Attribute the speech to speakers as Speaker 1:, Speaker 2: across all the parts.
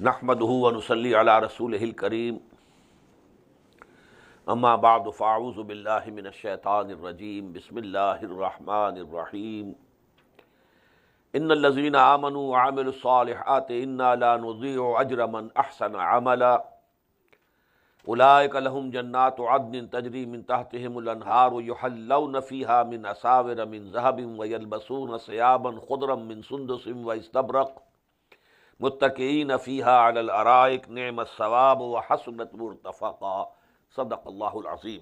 Speaker 1: नहमदुहु व नुसल्ली अला रसूलिहिल करीम अम्मा बअद फ़अऊज़ु बिल्लाहि मिनश शैतानिर रजीम बिस्मिल्लाहिर रहमानिर रहीम इन्नल्लज़ीना आमनू व अमिलुस सालिहाति इन्ना ला नुज़ीअु अज्र मन अहसना अमला उलाइका लहुम जन्नातु अदनिन तजरी मिन तहतिहिमुल अन्हारु युहल्लौना फ़ीहा मिन असाविर मिन ज़हबिन व यल्बसूना सियाबन खुदरम मिन सुंदुसिन व इस्तबरक़ मुत्तक़ीन फ़ीहा अलल अराइक निअमस सवाब व हसनत मुर्तफ़क़ा सदक़ल्लाहुल अज़ीम.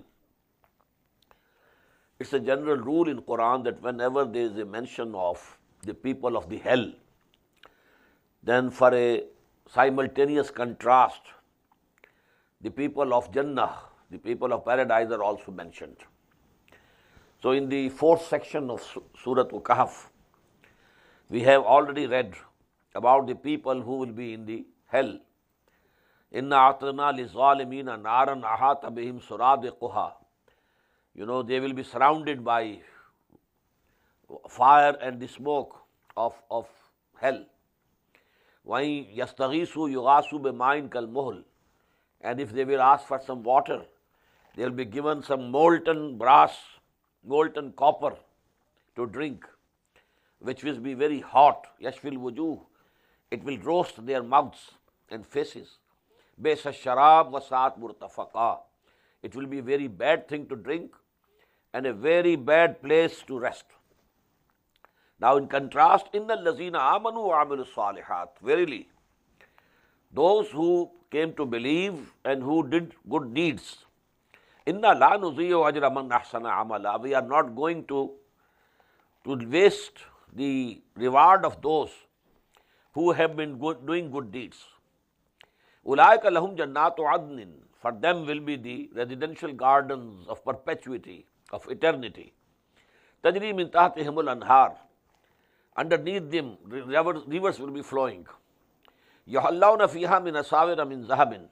Speaker 1: It's a general rule in Quran that whenever there is a mention of the people of the hell, then for a simultaneous contrast, the people of Jannah, the people of paradise are also mentioned. So in the fourth section of Surah Al-Kahf, we have already read about the people who will be in the hell. Inna a'tadna lizalimina naran ahata bihim suradiquha. You know, they will be surrounded by fire and the smoke of hell. وَإِن يَسْتَغِيثُوا يُغَاثُوا بِمَاءٍ كَالْمُهْلِ. And if they will ask for some water, they will be given some molten brass, molten copper to drink, which will be very hot. Yashfil wujuh. It will roast their mouths and faces. Besa sharab wa saat murtafaqa. It will be a very bad thing to drink and a very bad place to rest. Now in contrast, innal lazina amanu wa amilus salihat. Verily, those who came to believe and who did good deeds, inna la nuzi'u ajra man ahsana amala. We are not going to waste the reward of those who have been doing good deeds. Ulaika lahum jannatu adnin. For them will be the residential gardens of perpetuity, of eternity. Tajri min tahtihimul anhar. Underneath them, rivers will be flowing. Yuhallawna fiha min asawira min zahabin.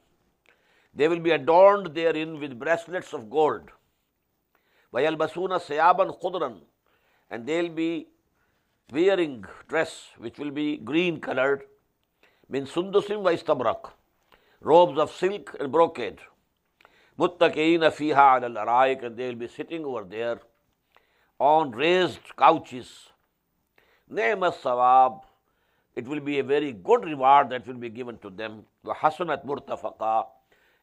Speaker 1: They will be adorned therein with bracelets of gold. Vayalbasuna siyaban khudran. And they will be wearing dress which will be green colored. Min sundusim wa istabraq. Robes of silk and brocade. Muttaqeena fiha alal araik. And they will be sitting over there on raised couches. Ni'mas sawab. It will be a very good reward that will be given to them. Wa hasanat murtafaqa.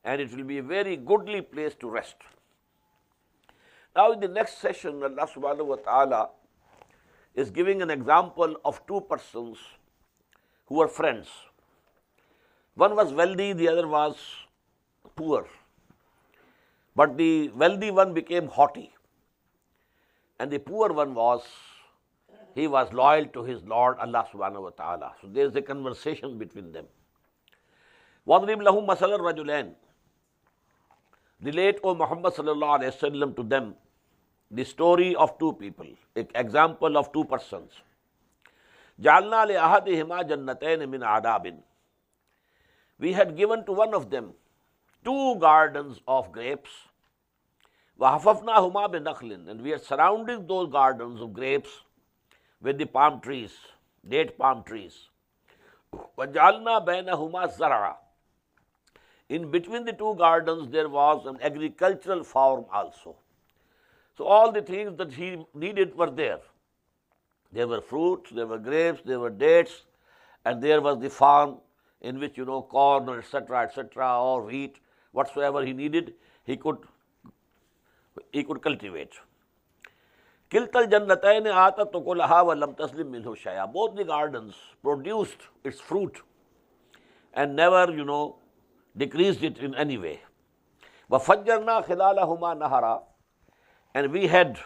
Speaker 1: And it will be a very goodly place to rest. Now in the next session, Allah subhanahu wa ta'ala is giving an example of two persons who were friends. One was wealthy, the other was poor. But the wealthy one became haughty. And the poor one was loyal to his Lord Allah subhanahu wa ta'ala. So there is a conversation between them. وَضْرِبْ لَهُمْ مَثَلَ الرَّجُلَيْنِ. Relate, O Muhammad sallallahu alayhi wa sallam, to them the story of two people, an example of two persons. جَعَلْنَا لِأَحَدِهِمَا جَنَّتَيْنِ مِنْ عَذَابٍ. We had given to one of them two gardens of grapes. وَحَفَفْنَاهُمَا بِنَخْلٍ. And we had surrounded those gardens of grapes with the palm trees, date palm trees. وَجَعَلْنَا بَيْنَهُمَا زَرْعًا. In between the two gardens there was an agricultural farm also. So all the things that he needed were there. There were fruits, there were grapes, there were dates, and there was the farm in which, corn, etc., or wheat, whatsoever he needed, he could cultivate. Kiltal jannatayn atat ukulaha wa lam taslim minhu shay'a. Both the gardens produced its fruit and never, decreased it in any way. Wa fajjarna khilalahuma nahara. And we had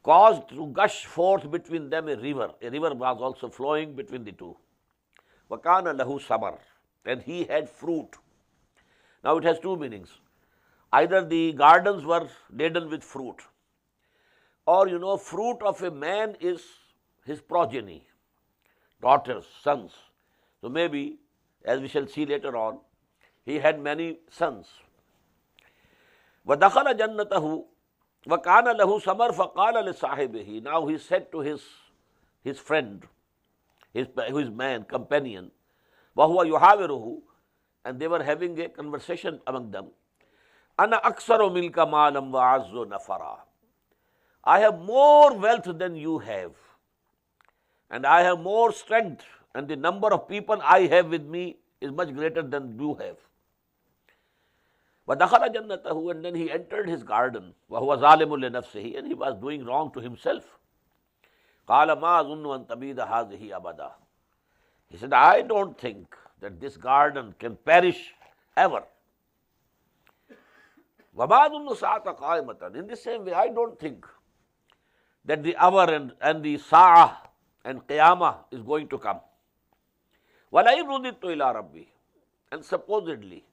Speaker 1: caused to gush forth between them a river. A river was also flowing between the two. وَكَانَ لَهُ samar. And he had fruit. Now it has two meanings. Either the gardens were laden with fruit, or fruit of a man is his progeny, daughters, sons. So maybe, as we shall see later on, he had many sons. وَدَخَلَ جَنَّتَهُ وَكَانَ لَهُ samar فَقَالَ لِصَاحِبِهِ. Now he said to his friend, his man, companion, وَهُوَ يُحَاوِرُهُ, and they were having a conversation among them. أَنَا أَكْثَرُ مِنْكَ مَالًا وَأَعَزُّ نَفَرًا. I have more wealth than you have, and I have more strength, and the number of people I have with me is much greater than you have. وَدَخَلَ جَنَّتَهُ, and then he entered his garden. وَهُوَ ظَالِمٌ لِنَفْسِهِ, and he was doing wrong to himself. قَالَ مَا أَظُنُّ أَن تَبِيدَ هَذِهِ أَبَدًا. He said, I don't think that this garden can perish ever. وَمَا أَظُنُّ السَّاعَةَ قَائِمَةً. In the same way, I don't think that the hour and the sa'ah and qiyamah is going to come. وَلَئِن رُدِدتُّ إِلَىٰ رَبِّي. And supposedly,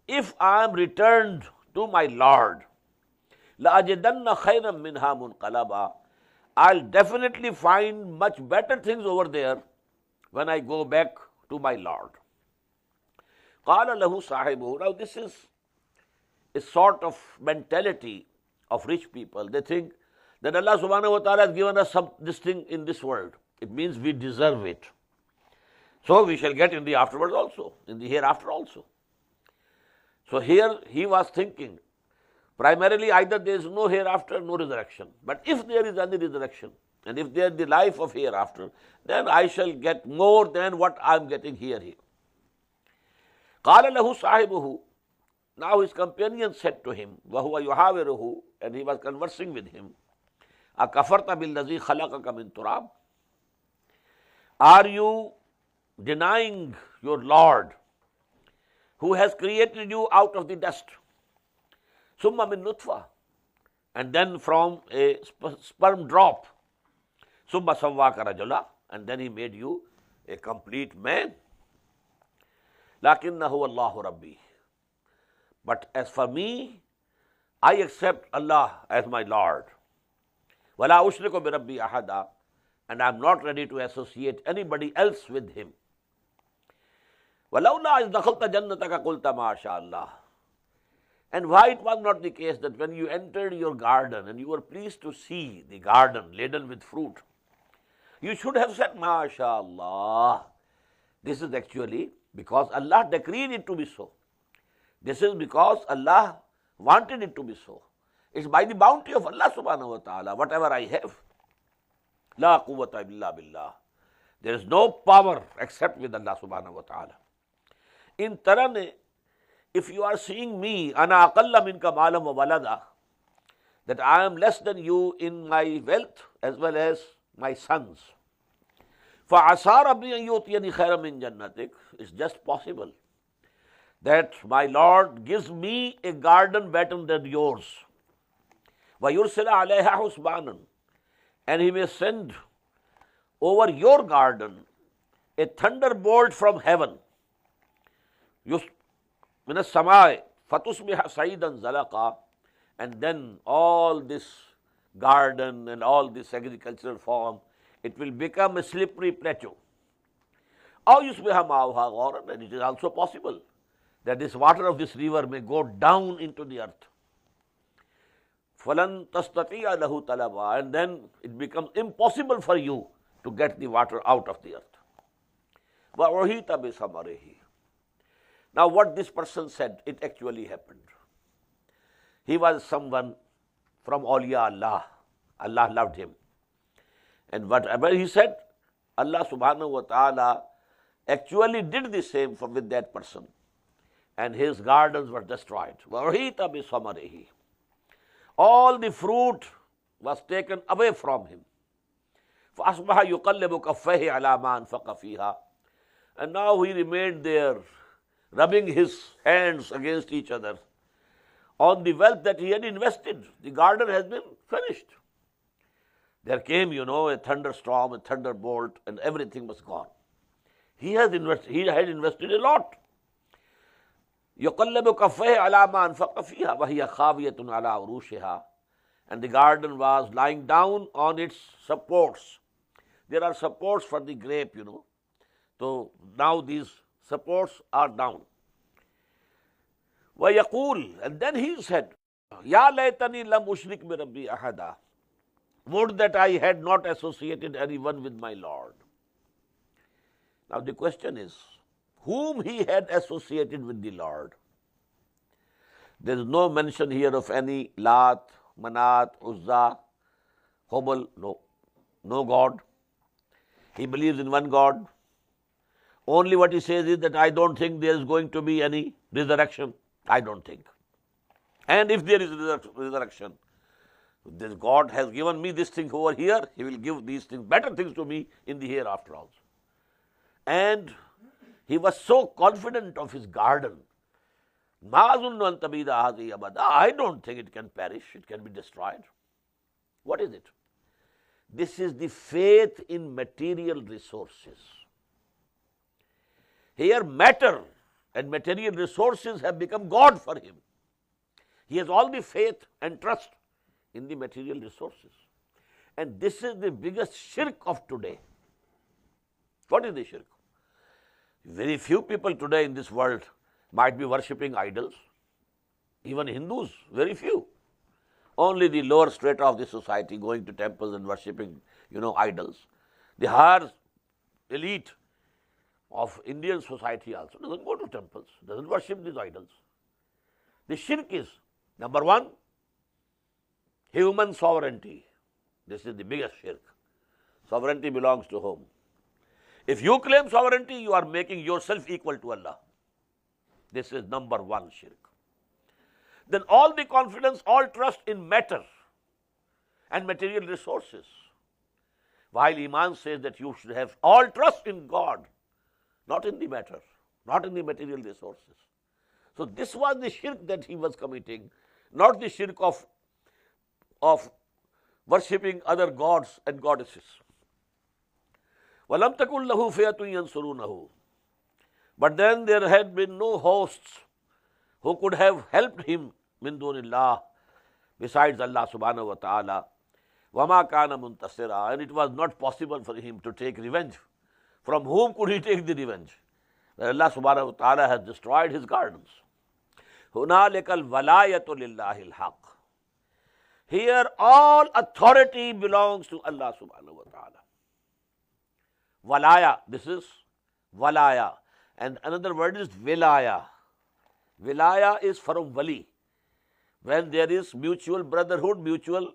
Speaker 1: if I am returned to my Lord, لَأَجِدَنَّ خَيْرًا مِنْهَا مُنْقَلَبًا. I'll definitely find much better things over there when I go back to my Lord. قَالَ لَهُ صَاحِبُهُ. Now this is a sort of mentality of rich people. They think that Allah subhanahu wa ta'ala has given us this thing in this world. It means we deserve it. So we shall get in the afterwards also, in the hereafter also. So here he was thinking, primarily either there is no hereafter, no resurrection. But if there is any resurrection, and if there is the life of hereafter, then I shall get more than what I am getting here. قَالَ لَهُ صَاحِبُهُ. Now his companion said to him, وَهُوَ يُحَاوِرُهُ, and he was conversing with him, أَكَفَرْتَ بِالَّذِي خَلَقَكَ مِنْ تُرَابٍ. Are you denying your Lord, who has created you out of the dust? ثُمَّ مِن نُطْفَةٍ, and then from a sperm drop. ثُمَّ سَوَّاكَ رَجُلًا, and then he made you a complete man. لَكِنَّهُ اللَّهُ رَبِّي. But as for me, I accept Allah as my Lord. وَلَا أُشْرِكُ بِرَبِّي أَحَدًا, and I am not ready to associate anybody else with him. وَلَوْلَا إِذْ دَخَلْتَ جَنَّتَكَ قُلْتَ مَا شَاءَ اللَّهُ. And why it was not the case that when you entered your garden and you were pleased to see the garden laden with fruit, you should have said, MashaAllah. This is actually because Allah decreed it to be so. This is because Allah wanted it to be so. It's by the bounty of Allah subhanahu wa ta'ala, whatever I have. La quwwata illa billah. There is no power except with Allah subhanahu wa ta'ala. In tarane, if you are seeing me, ana aqalla minka maalam wa walada, that I am less than you in my wealth as well as my sons. فَعَسَىٰ رَبِّي أَن يُؤْتِيَنِي خَيْرًا مِنْ جَنَّتِكَ. It's just possible that my Lord gives me a garden better than yours. وَيُرْسِلَ عَلَيْهَا حُسْبَانًا, and he may send over your garden a thunderbolt from heaven. مِنَ السَّمَاءِ فَتُصْبِحَ صَعِيدًا زَلَقًا, and then all this garden and all this agricultural farm, it will become a slippery plateau. أَوْ يُصْبِحَ مَاؤُهَا غَورًا, and it is also possible that this water of this river may go down into the earth. فَلَن تَسْتَطِيعَ لَهُ طَلَبًا, and then it becomes impossible for you to get the water out of the earth. وَأُحِيطَ بِثَمَرِهِ. Now what this person said, it actually happened. He was someone from awliya Allah. Allah loved him. And whatever he said, Allah subhanahu wa ta'ala actually did the same with that person. And his gardens were destroyed. وَأُحِيطَ بِثَمَرِهِ. All the fruit was taken away from him. فَأَصْبَحَ يُقَلِّبُ كَفَّيْهِ عَلَى مَا أَنْفَقَ فِيهَا. And now he remained there, rubbing his hands against each other on the wealth that he had invested. The garden has been finished. There came, a thunderstorm, a thunderbolt, and everything was gone. He had invested a lot. يُقَلِّبُ كَفَّيْهِ عَلَى مَا أَنْفَقَ فِيهَا وَهِيَ خَاوِيَةٌ عَلَى عُرُوشِهَا. And the garden was lying down on its supports. There are supports for the grape, So now these supports are down. وَيَقُولُ, and then he said, يَا لَيْتَنِي لَمْ أُشْرِكْ بِرَبِّي أَحَدًا. Would that I had not associated anyone with my Lord. Now the question is, whom he had associated with the Lord. There is no mention here of any Lat, Manat, Uzza, Hubal, no God. He believes in one God. Only what he says is that I don't think there is going to be any resurrection. I don't think. And if there is resurrection, this God has given me this thing over here, he will give these things, better things to me in the hereafter also. And he was so confident of his garden. I don't think it can perish, it can be destroyed. What is it? This is the faith in material resources. Here matter and material resources have become God for him. He has all the faith and trust in the material resources. And this is the biggest shirk of today. What is the shirk? Very few people today in this world might be worshipping idols. Even Hindus, very few. Only the lower strata of the society going to temples and worshipping, idols. The higher elite of Indian society also doesn't go to temples, doesn't worship these idols. The shirk is, number one, human sovereignty. This is the biggest shirk. Sovereignty belongs to whom? If you claim sovereignty, you are making yourself equal to Allah. This is number one shirk. Then all the confidence, all trust in matter and material resources. While Iman says that you should have all trust in God, not in the matter, not in the material resources. So this was the shirk that he was committing, not the shirk of worshipping other gods and goddesses. وَلَمْ تَكُنْ لَهُ فِئَةٌ يَنْصُرُونَهُ. But then there had been no hosts who could have helped him min dunillah, besides Allah subhanahu wa ta'ala. وَمَا كَانَ مُنْتَصِرًا. And it was not possible for him to take revenge. From whom could he take the revenge? When Allah subhanahu wa ta'ala has destroyed his gardens. هُنَالِكَ الْوَلَايَةُ لِلَّهِ الْحَقِّ. Here all authority belongs to Allah subhanahu wa ta'ala. Walaya, this is walaya. And another word is vilaya. Vilaya is from wali. When there is mutual brotherhood, mutual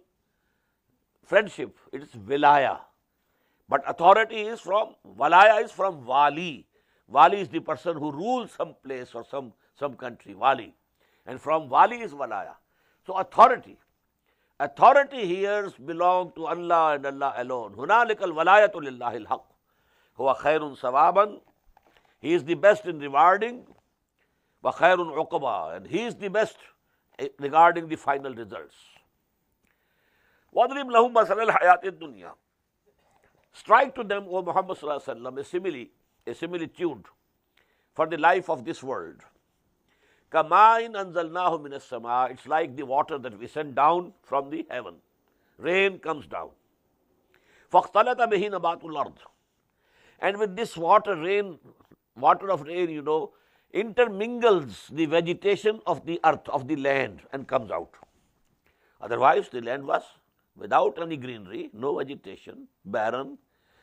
Speaker 1: friendship, it is vilaya. But authority is from, walaya is from wali. Wali is the person who rules some place or some country, wali. And from wali is walaya. So authority. Authority here belongs to Allah and Allah alone. هُنَالِكَ الْوَلَايَةُ لِلَّهِ الْحَقِّ هُوَ خَيْرٌ ثَوَابًا. He is the best in rewarding. وَخَيْرٌ عُقْبًا. And he is the best regarding the final results. وَاضْرِبْ لَهُمْ مَثَلَ الْحَيَاةِ الدُّنْيَا. Strike to them, O Muhammad sallallahu alaihi wasallam, a similitude for the life of this world. كَمَاءٍ أَنزَلْنَاهُ مِنَ السَّمَاءِ. It's like the water that we send down from the heaven. Rain comes down. فَاخْتَلَطَ بِهِ نَبَاتُ الْأَرْضِ. And with this water of rain, intermingles the vegetation of the earth, of the land, and comes out. Otherwise, the land was without any greenery, no vegetation, barren.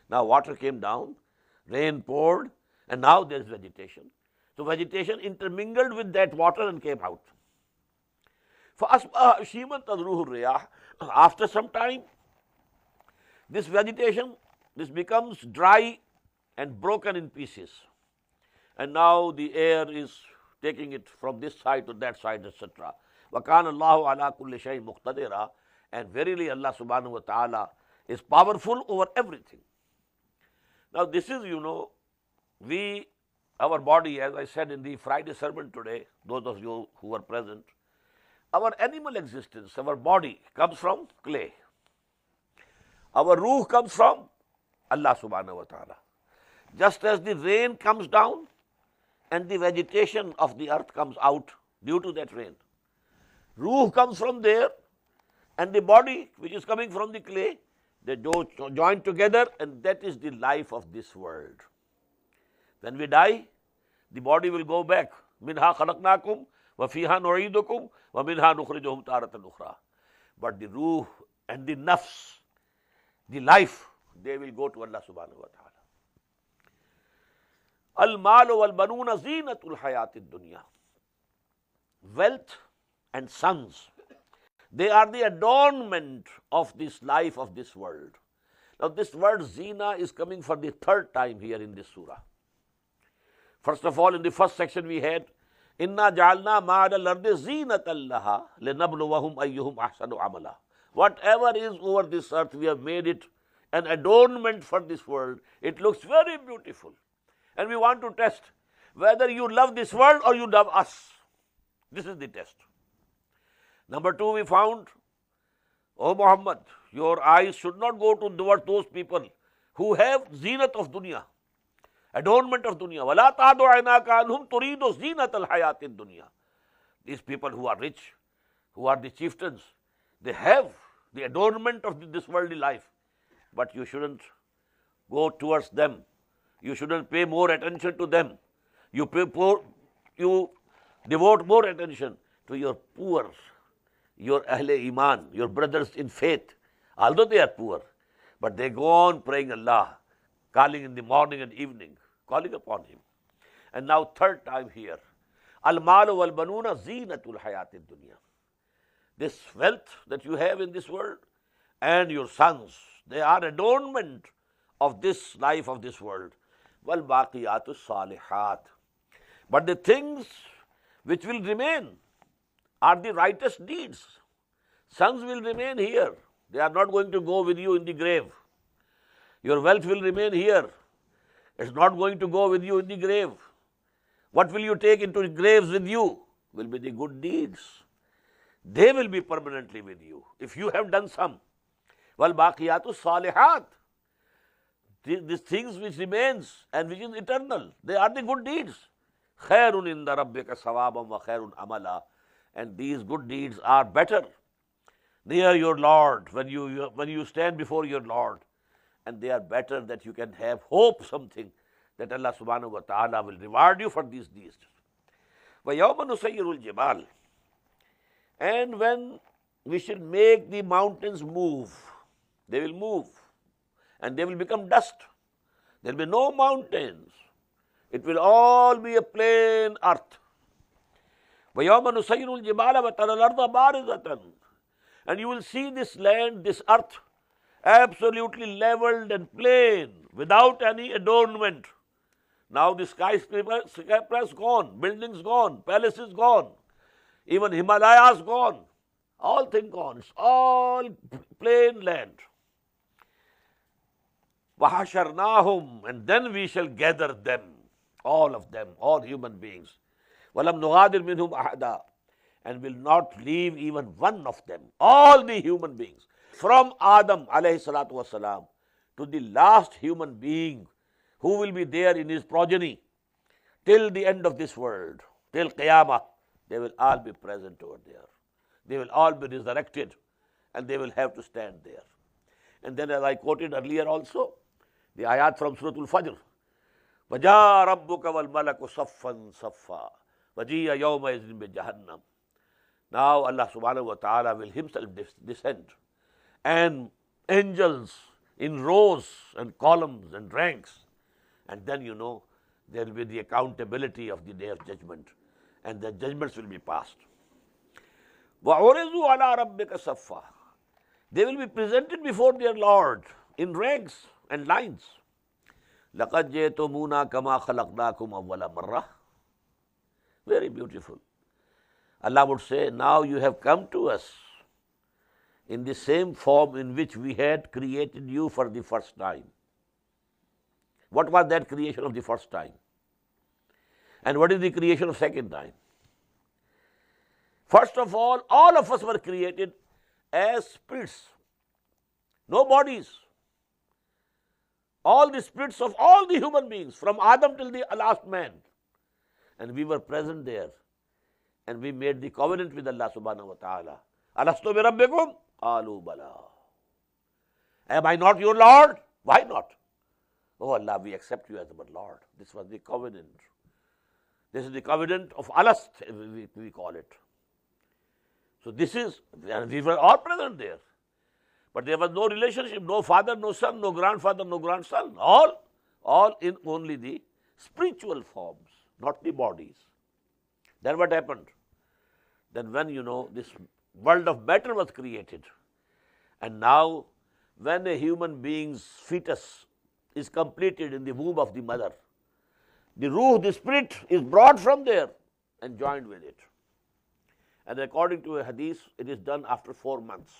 Speaker 1: Now water came down, rain poured, and now there is vegetation. So vegetation intermingled with that water and came out. فَأَصْبَحَ هَشِيمًا تَذْرُوهُ الرِّيَاحُ. After some time, this vegetation, this becomes dry and broken in pieces. And now the air is taking it from this side to that side, etc. وَكَانَ اللَّهُ عَلَى كُلِّ شَيْءٍ مُقْتَدِرًا. And verily Allah subhanahu wa ta'ala is powerful over everything. Now this is, our body, as I said in the Friday sermon today, those of you who were present, our animal existence, our body comes from clay. Our ruh comes from Allah subhanahu wa ta'ala. Just as the rain comes down and the vegetation of the earth comes out due to that rain. Ruh comes from there, and the body which is coming from the clay, they join together, and that is the life of this world. When we die, the body will go back. Minha khalaqnakum wa fiha nu'idukum wa minha nukhrijuhum taratan ukhra. But the ruh and the nafs, the life, they will go to Allah subhanahu wa ta'ala. Al-malu wal-banuna zinatul hayatid dunya. Wealth and sons, they are the adornment of this life of this world. Now this word zina is coming for the third time here in this surah. First of all, in the first section we had, Inna ja'alna ma'al al-ardi zinatan laha linabluwahum ayyuhum ahsanu amala. Whatever is over this earth, we have made it an adornment for this world. It looks very beautiful. And we want to test whether you love this world or you love us. This is the test. Number two, we found, O Muhammad, your eyes should not go toward those people who have zinat of dunya, adornment of dunya. وَلَا تَعْدُ عَيْنَاكَ عَنْهُمْ تُرِيدُ زِينَةَ الْحَيَاةِ الدُّنْيَا. These people who are rich, who are the chieftains, they have the adornment of this worldly life. But you shouldn't go towards them. You shouldn't pay more attention to them. You devote more attention to your poor, your Ahle Iman, your brothers in faith. Although they are poor, but they go on praying Allah, calling in the morning and evening, calling upon Him. And now third time here, Al-malu wal-banuna zinatul hayatid dunya. This wealth that you have in this world and your sons, they are adornment of this life of this world. Wal-baqiyatu salihat. But the things which will remain are the righteous deeds. Sons will remain here. They are not going to go with you in the grave. Your wealth will remain here. It's not going to go with you in the grave. What will you take into the graves with you? Will be the good deeds. They will be permanently with you if you have done some. Wal baqiyatu salihat. These things which remains and which is eternal, they are the good deeds. Khairun inda rabbika sawabam wa khairun amala. And these good deeds are better near your Lord when you stand before your Lord. And they are better that you can have hope something that Allah subhanahu wa ta'ala will reward you for these deeds. وَيَوْمَ نُسَيِّرُ الْجِبَالِ. And when we shall make the mountains move, they will move and they will become dust. There will be no mountains. It will all be a plain earth. وَيَوْمَ نُسَيِّرُ الْجِبَالَ وَتَرَى الْأَرْضَ بَارِزَةً. And you will see this land, this earth, absolutely leveled and plain, without any adornment. Now the skyscrapers gone, buildings gone, palaces gone, even Himalayas gone, all things gone. It's all plain land. وَحَشَرْنَاهُمْ. And then we shall gather them, all of them, all human beings. وَلَمْ نُغَادِرْ مِنْهُمْ أَحَدًا. And will not leave even one of them, all the human beings, from Adam alayhi salatu wasalam to the last human being who will be there in his progeny till the end of this world, till Qiyamah, they will all be present over there. They will all be resurrected and they will have to stand there. And then, as I quoted earlier also, the ayat from Surah Al-Fajr, وَجَاءَ رَبُّكَ وَالْمَلَكُ صَفًّا صَفًّا وَجِيءَ يَوْمَئِذٍ بِجَهَنَّمَ. Now Allah subhanahu wa ta'ala will Himself descend, and angels in rows and columns and ranks. And then there will be the accountability of the day of judgment, and the judgments will be passed. وَعُرِضُوا عَلَىٰ رَبِّكَ صَفًّا. They will be presented before their Lord in ranks and lines. لَقَدْ جِئْتُمُونَا كَمَا خَلَقْنَاكُمْ أَوَّلَ مَرَّةٍ. Very beautiful. Allah would say, now you have come to us in the same form in which we had created you for the first time. What was that creation of the first time? And what is the creation of second time? First of all of us were created as spirits, no bodies. All the spirits of all the human beings, from Adam till the last man. And we were present there. And we made the covenant with Allah subhanahu wa ta'ala. Alastu bi rabbikum? Qalu bala. Am I not your Lord? Why not? Oh Allah, we accept you as our Lord. This was the covenant. This is the covenant of Alast, we call it. So this is, and we were all present there. But there was no relationship, no father, no son, no grandfather, no grandson. All in only the spiritual forms, not the bodies. Then what happened? Then when this world of matter was created, and now when a human being's fetus is completed in the womb of the mother, the ruh, the spirit, is brought from there and joined with it. And according to a hadith, it is done after 4 months.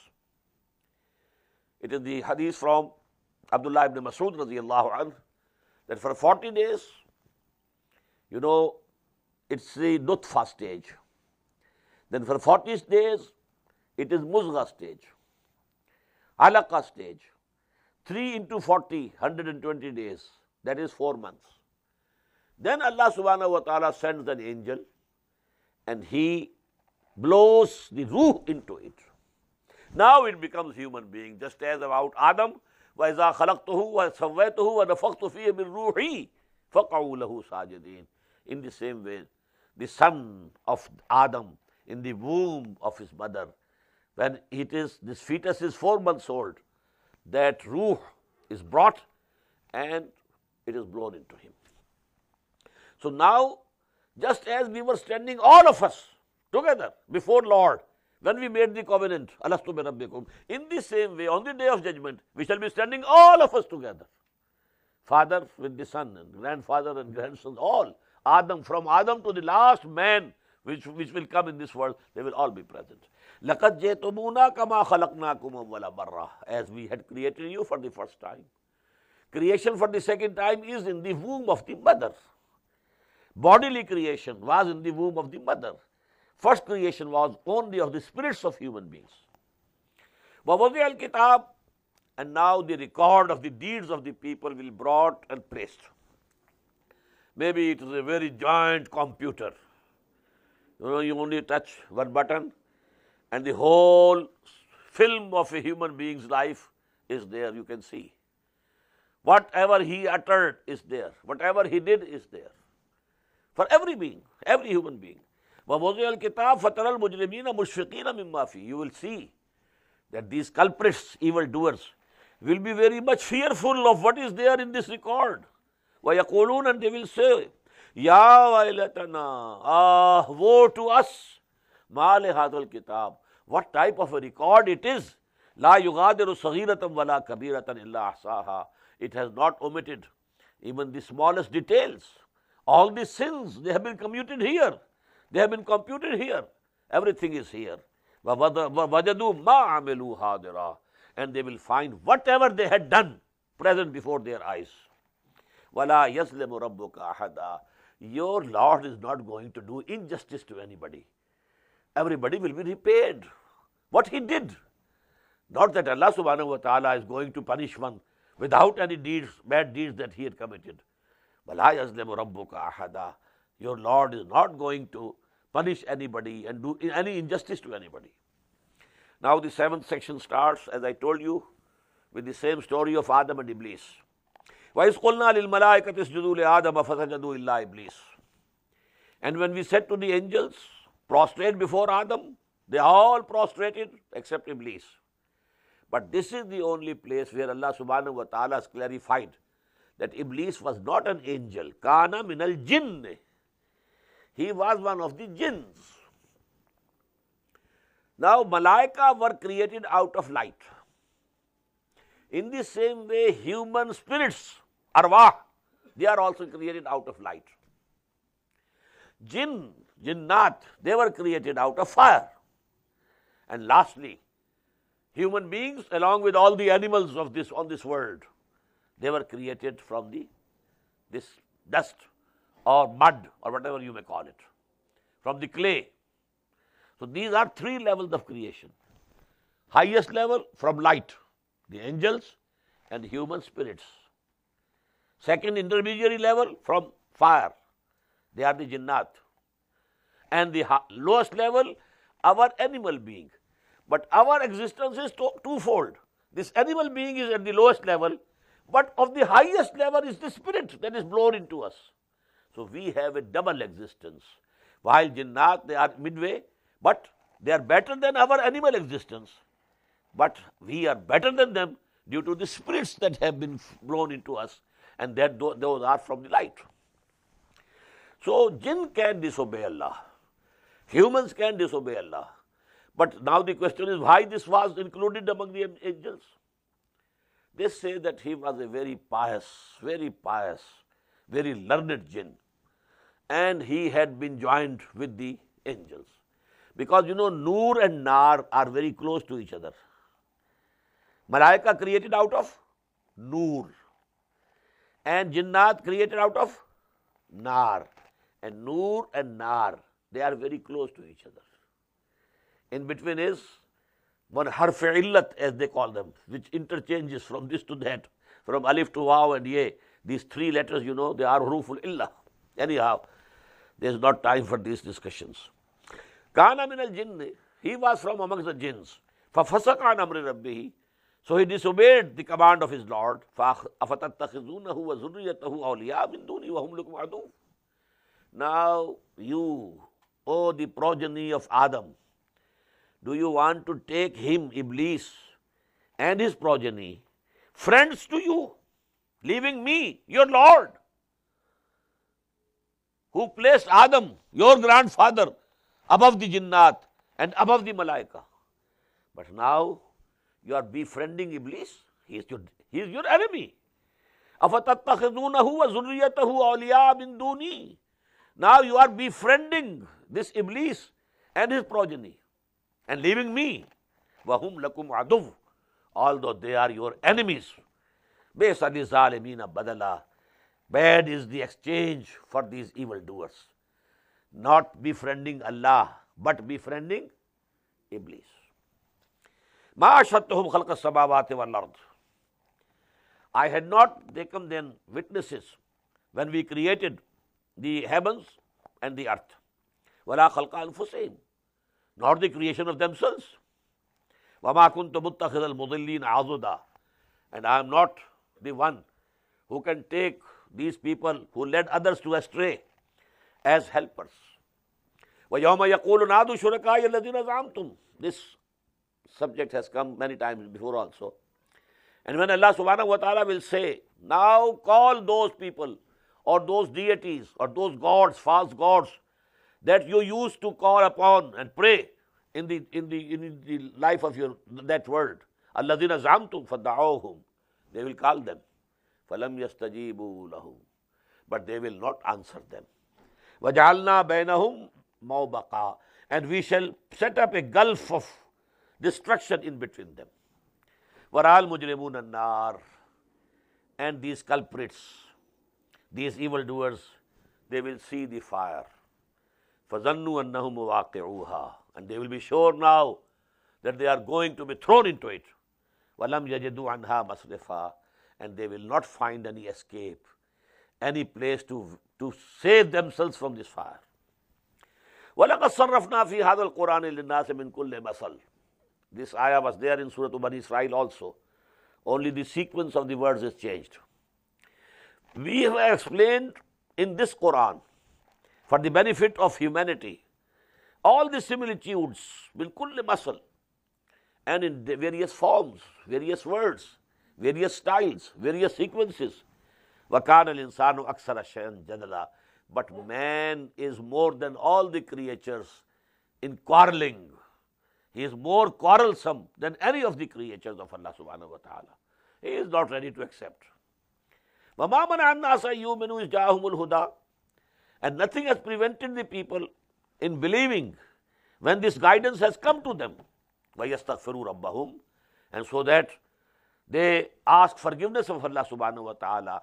Speaker 1: It is the hadith from Abdullah ibn Mas'ud radiyallahu anhu that for 40 days, it's the nutfa stage. Then for 40 days, it is muzgha stage, alaqa stage. 3 into 40, 120 days, that is 4 months. Then Allah subhanahu wa ta'ala sends an angel and he blows the ruh into it. Now it becomes human being, just as about Adam, وَإِذَا خَلَقْتُهُ وَسَوَّيْتُهُ وَنَفَخْتُ فِيهِ مِنْ رُوحِي فَقَعُوا لَهُ سَاجِدِينَ. In the same way, the son of Adam in the womb of his mother, when this fetus is 4 months old, that ruh is brought and it is blown into him. So now, just as we were standing all of us together before Lord, when we made the covenant, Alastu bi Rabbikum, in the same way, on the day of judgment, we shall be standing all of us together. Father with the son, and grandfather and grandson, all. Adam, from Adam to the last man which will come in this world, they will all be present. لَقَدْ جَئْتُمُونَا كَمَا خَلَقْنَاكُمْ أَوَّلَ مَرَّةٍ. As we had created you for the first time. Creation for the second time is in the womb of the mother. Bodily creation was in the womb of the mother. First creation was only of the spirits of human beings. وَوَضِعَ الْكِتَابِ. And now the record of the deeds of the people will be brought and placed. Maybe it is a very giant computer. You only touch one button and the whole film of a human being's life is there, you can see. Whatever he uttered is there. Whatever he did is there. For every being, every human being. وَوَضِعَ الْكِتَابِ فَتَرَى الْمُجْرِمِينَ مُشْفِقِينَ مِمَّا فِيهِ. You will see that these culprits, evildoers, will be very much fearful of what is there in this record. وَيَقُولُونَ. And they will say, يَا وَيْلَتَنَا. Woe to us. مَا لِهَذَا الْكِتَابِ. What type of a record it is. لَا يُغَادِرُ صَغِيرَةً وَلَا كَبِيرَةً إِلَّا أَحْصَاهَا. It has not omitted even the smallest details. All the sins, they have been commuted here. They have been computed here. Everything is here. وَوَجَدُوا مَا عَمِلُوا حَاضِرًا. And they will find whatever they had done present before their eyes. وَلَا يَظْلِمُ رَبُّكَ أَحَدًا. Your Lord is not going to do injustice to anybody. Everybody will be repaid what he did. Not that Allah subhanahu wa ta'ala is going to punish one without any deeds, bad deeds that he had committed. وَلَا يَظْلِمُ رَبُّكَ أَحَدًا. Your Lord is not going to punish anybody and do any injustice to anybody. Now the 7th section starts, as I told you, with the same story of Adam and Iblis. وَإِذْ قُلْنَا لِلْمَلَائِكَةِ اسْجُدُوا لِآدَمَ فَسَجَدُوا إِلَّا إِبْلِيسَ. And when we said to the angels, prostrate before Adam, they all prostrated except Iblis. But this is the only place where Allah subhanahu wa ta'ala has clarified that Iblis was not an angel. Kana minal jinn. He was one of the jinns. Now, malaika were created out of light. In the same way, human spirits, arwah, they are also created out of light. Jinn, jinnat, they were created out of fire. And lastly, human beings, along with all the animals of on this world, they were created from this dust or mud or whatever you may call it, from the clay. So these are 3 levels of creation. Highest level from light, the angels and the human spirits. Second intermediary level from fire, they are the jinnat. And the lowest level, our animal being. But our existence is twofold. This animal being is at the lowest level, but of the highest level is the spirit that is blown into us. So we have a double existence. While jinnat, they are midway, but they are better than our animal existence. But we are better than them due to the spirits that have been blown into us, and that those are from the light. So jinn can disobey Allah. Humans can disobey Allah. But now the question is why this was included among the angels? They say that he was a very pious, very learned jinn. And he had been joined with the angels. Because Noor and Nar are very close to each other. Malaika created out of Noor. And Jinnat created out of Nar. And Noor and Nar, they are very close to each other. In between is one harf illat, as they call them, which interchanges from this to that, from alif to waw and ye. These three letters, they are huruful illah. Anyhow, there is not time for these discussions. Kana min al jinn, he was from amongst the jinns. Fafasaka an amri rabbihi, so he disobeyed the command of his Lord. Afatattakhizunahu wa zurriyatahu awliya min duni wa hum lakum adu. Now you, O the progeny of Adam, do you want to take him, Iblis, and his progeny, friends to you, leaving me, your Lord, who placed Adam, your grandfather, above the jinnat and above the malaika? But now you are befriending Iblis. He is your enemy. أَفَتَتَّخِذُونَهُ وَذُرِّيَّتَهُ أَوْلِيَاءَ مِن دُونِي. Now you are befriending this Iblis and his progeny and leaving me. وَهُمْ لَكُمْ عَدُوٌّ, although they are your enemies. بِئْسَ لِلظَّالِمِينَ بَدَلًا. Bad is the exchange for these evildoers. Not befriending Allah, but befriending Iblis. مَا أَشْهَدْتُهُمْ خَلْقَ السَّمَاوَاتِ وَالْأَرْضِ. I had not taken then witnesses when we created the heavens and the earth. وَلَا خَلْقَ أَنفُسِهِمْ, nor the creation of themselves. وَمَا كُنْتُ مُتَّخِذَ الْمُضِلِّينَ عَضُدًا. And I am not the one who can take these people who led others to astray as helpers. وَيَوْمَ يَقُولُ نَادُوا شُرَكَائِيَ الَّذِينَ زَعَمْتُمْ. This subject has come many times before also. And when Allah subhanahu wa ta'ala will say, now call those people or those deities or those gods, false gods, that you used to call upon and pray in the life of that world. الَّذِينَ زَعَمْتُمْ فَدَّعَوْهُمْ. They will call them. فَلَمْ يَسْتَجِيبُوا لَهُمْ. But they will not answer them. وَجَعَلْنَا بَيْنَهُمْ مَوْبَقًا. And we shall set up a gulf of destruction in between them. وَرَأَى الْمُجْرِمُونَ النَّارِ. And these culprits, these evildoers, they will see the fire. فَظَنُّوا أَنَّهُمْ مُوَاقِعُوهَا. And they will be sure now that they are going to be thrown into it. وَلَمْ يَجِدُوا عَنْهَا مَصْرِفًا. And they will not find any escape, any place to save themselves from this fire. وَلَقَدْ صَرَّفْنَا فِي هَذَا الْقُرْآنِ لِلنَّاسِ مِنْ كُلِّ مَثَلٍ. This ayah was there in Surah Bani Israel also. Only the sequence of the words is changed. We have explained in this Quran, for the benefit of humanity, all the similitudes, min kulli masal, and in the various forms, various words, various styles, various sequences. وَكَانَ الْإِنسَانُ أَكْثَرَ شَيْءٍ جَدَلًا. But man is more than all the creatures in quarreling. He is more quarrelsome than any of the creatures of Allah subhanahu wa ta'ala. He is not ready to accept. وَمَا مَنَعَ النَّاسَ أَن يُؤْمِنُوا إِذْ جَاءَهُمُ الْهُدَىٰ. And nothing has prevented the people in believing when this guidance has come to them. وَيَسْتَغْفِرُوا رَبَّهُمْ. And so that they ask forgiveness of Allah subhanahu wa ta'ala.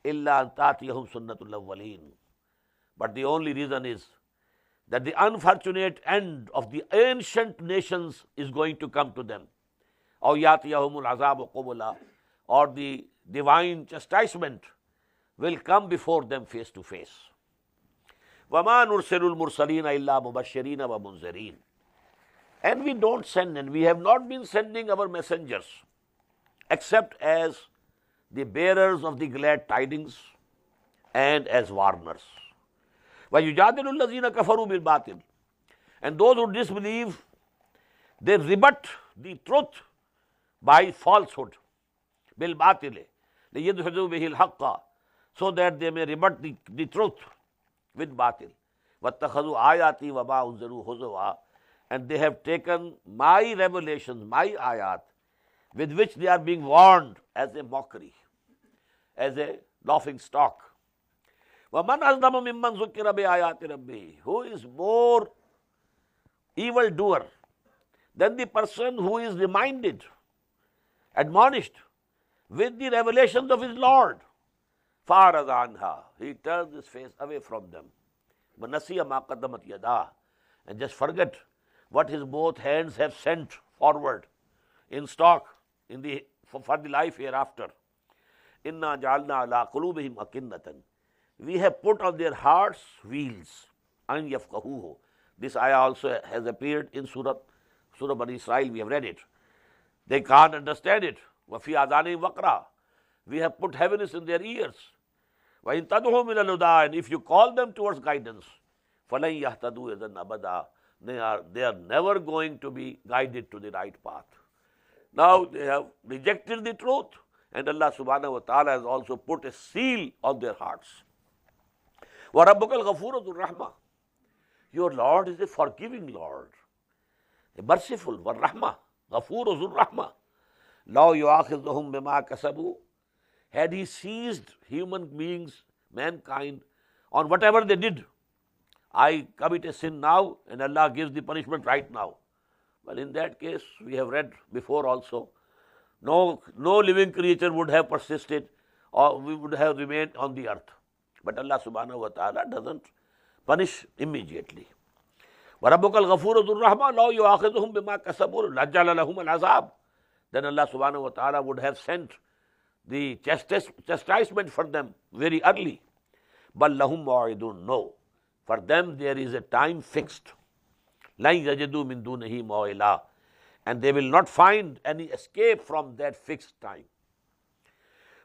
Speaker 1: إِلَّا أَن تَأْتِيَهُمْ سُنَّةُ الْأَوَّلِينَ. But the only reason is that the unfortunate end of the ancient nations is going to come to them. أَوْ يَأْتِيَهُمُ الْعَذَابُ قُبُلًا. Or the divine chastisement will come before them face to face. وَمَا نُرْسِلُ الْمُرْسَلِينَ إِلَّا مُبَشِّرِينَ وَمُنذِرِينَ. And we don't send, and we have not been sending our messengers except as the bearers of the glad tidings and as warners. وَيُجَادِلُ الَّذِينَ كَفَرُوا بِالْبَاطِلِ. And those who disbelieve, they rebut the truth by falsehood. بِالْبَاطِلِ لِيَدْحِضُوا بِهِ الْحَقَّ. So that they may rebut the truth with batil. وَاتَّخَذُوا آيَاتِي وَمَا أُنزِلُوا هُزُوًا, and they have taken my revelations, my ayat, with which they are being warned, as a mockery, as a laughing stock. وَمَنْ أَظْلَمُ مِمَّنْ ذُكِّرَ بِآيَاتِ رَبِّهِ, who is more evildoer than the person who is reminded, admonished with the revelations of his Lord. فَأَعْرَضَ عَنْهَا, he turns his face away from them. وَنَسِيَ مَا قَدَّمَتْ يَدَاهُ, and just forget what his both hands have sent forward in stock for the life hereafter. إِنَّا جَعَلْنَا عَلَىٰ قُلُوبِهِمْ أَكِنَّةً, we have put on their hearts wheels. أَنْ يَفْقَهُوهُ, this ayah also has appeared in Surah Bani Israel, we have read it. They can't understand it. وَفِي آذَانِهِمْ وَقْرًا, we have put heaviness in their ears. وَإِن تَدْعُوهُمْ إِلَى الْهُدَىٰ, and if you call them towards guidance, فَلَن يَهْتَدُوا إِذًا أَبَدًا, they are never going to be guided to the right path. Now they have rejected the truth, and Allah subhanahu wa ta'ala has also put a seal on their hearts. وَرَبُّكَ الْغَفُورُ ذُو الرَّحْمَةِ, your Lord is a forgiving Lord, a merciful. وَالرَّحْمَةِ غَفُورُ ذُو الرَّحْمَةِ لَوْ يُؤَاخِذُهُم بِمَا كَسَبُوا, had he seized human beings, mankind, on whatever they did. I commit a sin now and Allah gives the punishment right now. Well, in that case, we have read before also, no living creature would have persisted, or we would have remained on the earth. But Allah subhanahu wa ta'ala doesn't punish immediately. وَرَبُّكَ الْغَفُورُ ذُو الرَّحْمَةِ لَوْ يُؤَاخِذُهُم بِمَا كَسَبُوا لَجَّعَلَ لَهُمُ الْعَذَابَ, then Allah subhanahu wa ta'ala would have sent the chastisement for them very early. بَلْ لَهُمْ مَوْعِدٌ, no, for them there is a time fixed. لَن يَجِدُوا مِن دُونِهِ مَوْئِلًا, and they will not find any escape from that fixed time.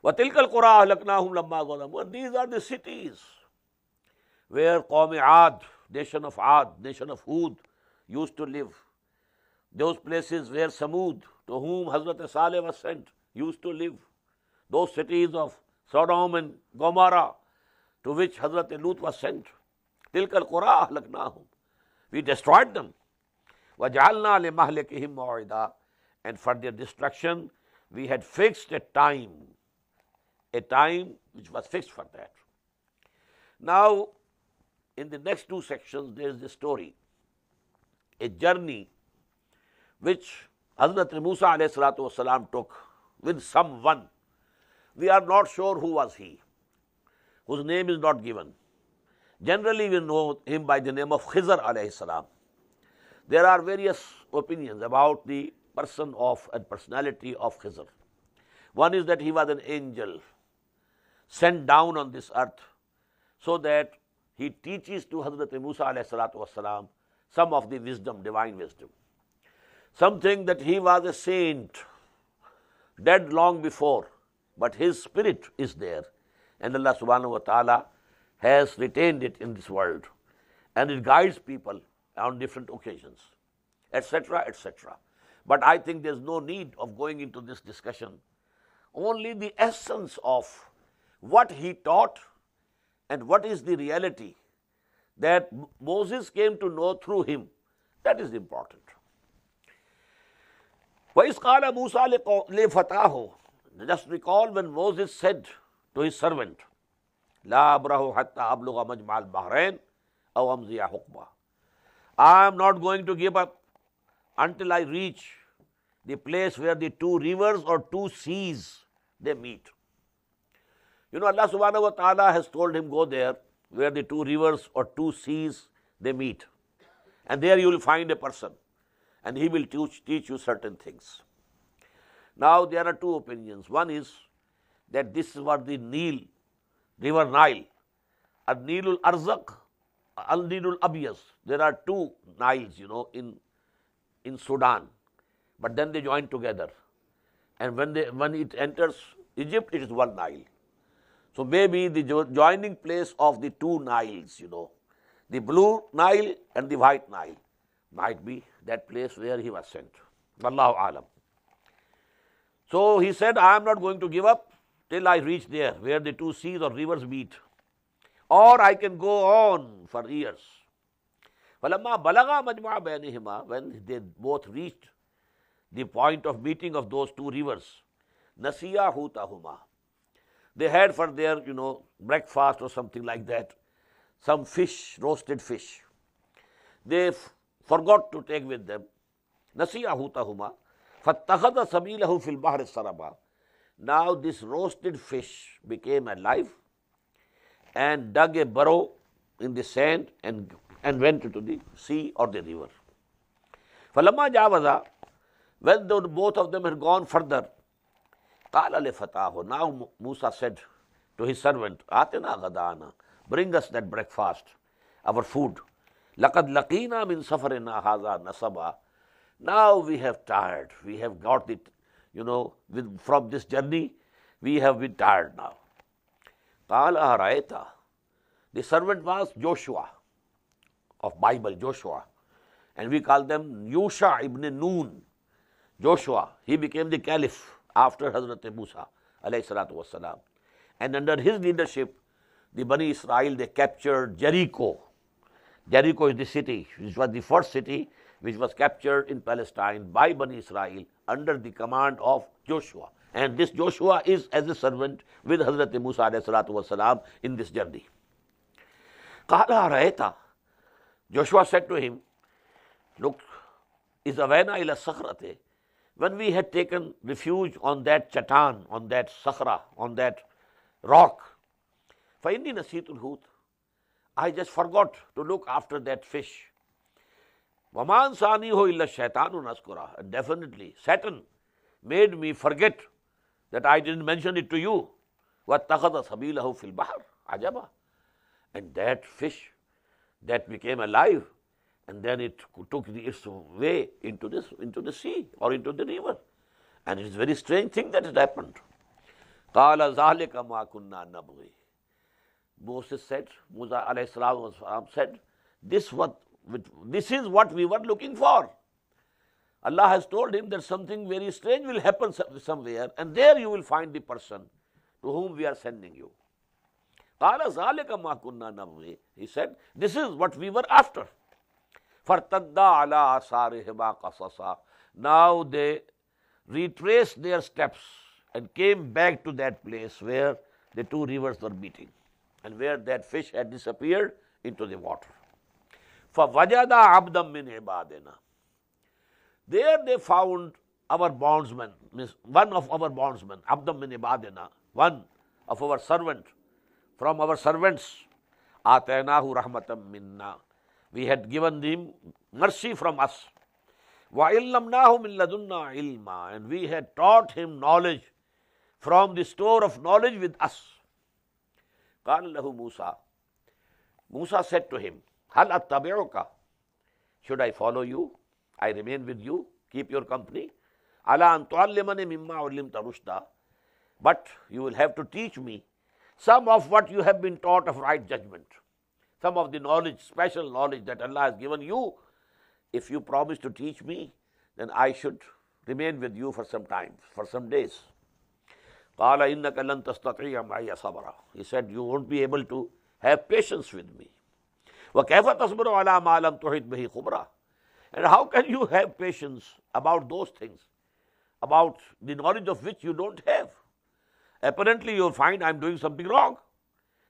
Speaker 1: وَتِلْكَ الْقُرَىٰ أَهْلَكْنَاهُمْ لَمَّا ظَلَمُوا, and these are the cities where Qawm Aad, nation of Aad, nation of Hud, used to live. Those places where Samud, to whom Hazrat Saleh was sent, used to live. Those cities of Sodom and Gomorrah, to which Hazrat Lut was sent. تِلْكَ الْقُرَىٰ أَهْلَكْنَاهُمْ, we destroyed them. وَجَعَلْنَا لِمَهْلِكِهِمْ مَوْعِدًا, and for their destruction we had fixed a time which was fixed for that. Now, in the next two sections, there is a story, a journey which Hazrat Musa ﷺ took with someone. We are not sure who was he, whose name is not given. Generally, we know him by the name of Khizr ﷺ. There are various opinions about the person of and personality of Khizr. One is that he was an angel sent down on this earth so that he teaches to Hazrat Musa ﷺ some of the wisdom, divine wisdom. Something that he was a saint, dead long before, but his spirit is there, and Allah subhanahu wa ta'ala has retained it in this world, and it guides people on different occasions, etc., etc. But I think there's no need of going into this discussion. Only the essence of what he taught and what is the reality that Moses came to know through him, that is important. وَإِذْ قَالَ مُوسَىٰ لِفَتَاهُ, just recall when Moses said to his servant, لَا أَبْرَحُ حَتَّى أَبْلُغَ مَجْمَعَ الْبَحْرَيْنِ أَوْ أَمْضِيَ حُقْبًا, I am not going to give up until I reach the place where the two rivers or two seas they meet. You know, Allah subhanahu wa ta'ala has told him, go there where the two rivers or two seas they meet, and there you will find a person, and he will teach you certain things. Now there are two opinions. One is that this was the Nile, river Nile, Al-Nilul Arzaq, Al-Nilul Abyaz. There are two Niles, in Sudan, but then they join together, and when it enters Egypt, it is one Nile. So maybe the joining place of the two Niles, the blue Nile and the white Nile, might be that place where he was sent. Wallahu alam. So he said, I am not going to give up till I reach there where the two seas or rivers meet. or I can go on for years. فَلَمَّا بَلَغَا مَجْمَعَ بَيْنِهِمَا, when they both reached the point of meeting of those two rivers, نَسِيَا حُوتَهُمَا, they had for their, breakfast or something like that, some fish, roasted fish. They forgot to take with them. نَسِيَا حُوتَهُمَا فَاتَّخَذَ سَبِيلَهُ فِي الْبَحْرِ السَّرَبَا. Now this roasted fish became alive and dug a burrow in the sand and went into the sea or the river. فَلَمَّا جَاوَزَا, when both of them had gone further, قَالَ لِفَتَاهُ, now Musa said to his servant, آتِنَا غَدَانَا, bring us that breakfast, our food. لَقَدْ لَقِينَا مِنْ سَفَرِنَا هَذَا نَصَبًا. Now we have tired, we have got it, from this journey, we have been tired now. قَالَ أَرَأَيْتَ, the servant was Joshua of Bible, Joshua, and we call them Yusha ibn Nun. Joshua, he became the caliph after Hazrat Musa alayhi salatu wassalam, and under his leadership the Bani Israel, they captured Jericho. Jericho is the city which was the first city which was captured in Palestine by Bani Israel under the command of Joshua, and this Joshua is as a servant with Hazrat Musa alayhi salatu wassalam in this journey. قَالَ أَرَأَيْتَ, Joshua said to him, look, إِذْ أَوَيْنَا إِلَى الصَّخْرَةِ, when we had taken refuge on that chatan, on that sakhra, on that rock, فَإِنِّي نَسِيتُ الْحُوتَ, I just forgot to look after that fish. وَمَا أَنْسَانِيهُ إِلَّا الشَّيْطَانُ نَذْكُرَهُ, and definitely Satan made me forget that I didn't mention it to you. وَاتَّخَذَ سَبِيلَهُ فِي الْبَحْرِ عَجَبًا, and that fish that became alive, and then it took its way into the sea or into the river, and it is a very strange thing that had happened. قَالَ ذَلِكَ مَا كُنَّا نَبْغِي, Moses said, Musa alayhi salam said, this is what we were looking for. Allah has told him that something very strange will happen somewhere, and there you will find the person to whom we are sending you. قَالَ ذَلِكَ مَا كُنَّا نَبْغِي, he said, this is what we were after. فَارْتَدَّا عَلَىٰ آثَارِهِمَا قَصَصًا, now they retraced their steps and came back to that place where the two rivers were meeting and where that fish had disappeared into the water. فَوَجَدَ عَبْدًا مِّنْ عِبَادِنَا, there they found our bondsman, one of our bondsmen, عَبْدًا مِّنْ عِبَادِنَا, one of our servant, from our servants. آتَيْنَاهُ رَحْمَةً مِنَّا, we had given him mercy from us. وَعِلَّمْنَاهُ مِنْ لَدُنَّا عِلْمًا, and we had taught him knowledge from the store of knowledge with us. قَالَ لَهُ مُوسَى, Musa said to him, هَلْ أَتَّبِعُكَ, should I follow you? I remain with you, keep your company. عَلَىٰ أَن تُعَلِّمَنِ مِمَّا عُلِّمْتَ رُشْدًا, but you will have to teach me some of what you have been taught of right judgment, some of the knowledge, special knowledge that Allah has given you. If you promise to teach me, then I should remain with you for some time, for some days. قَالَ إِنَّكَ لَن تَسْتَطِيعَ مَعِيَ صَبْرًا, he said, you won't be able to have patience with me. وَكَيْفَ تَصْبِرُ عَلَىٰ مَا لَمْ تُحِطْ بِهِ خُبْرًا, and how can you have patience about those things, about the knowledge of which you don't have? Apparently you will find I am doing something wrong,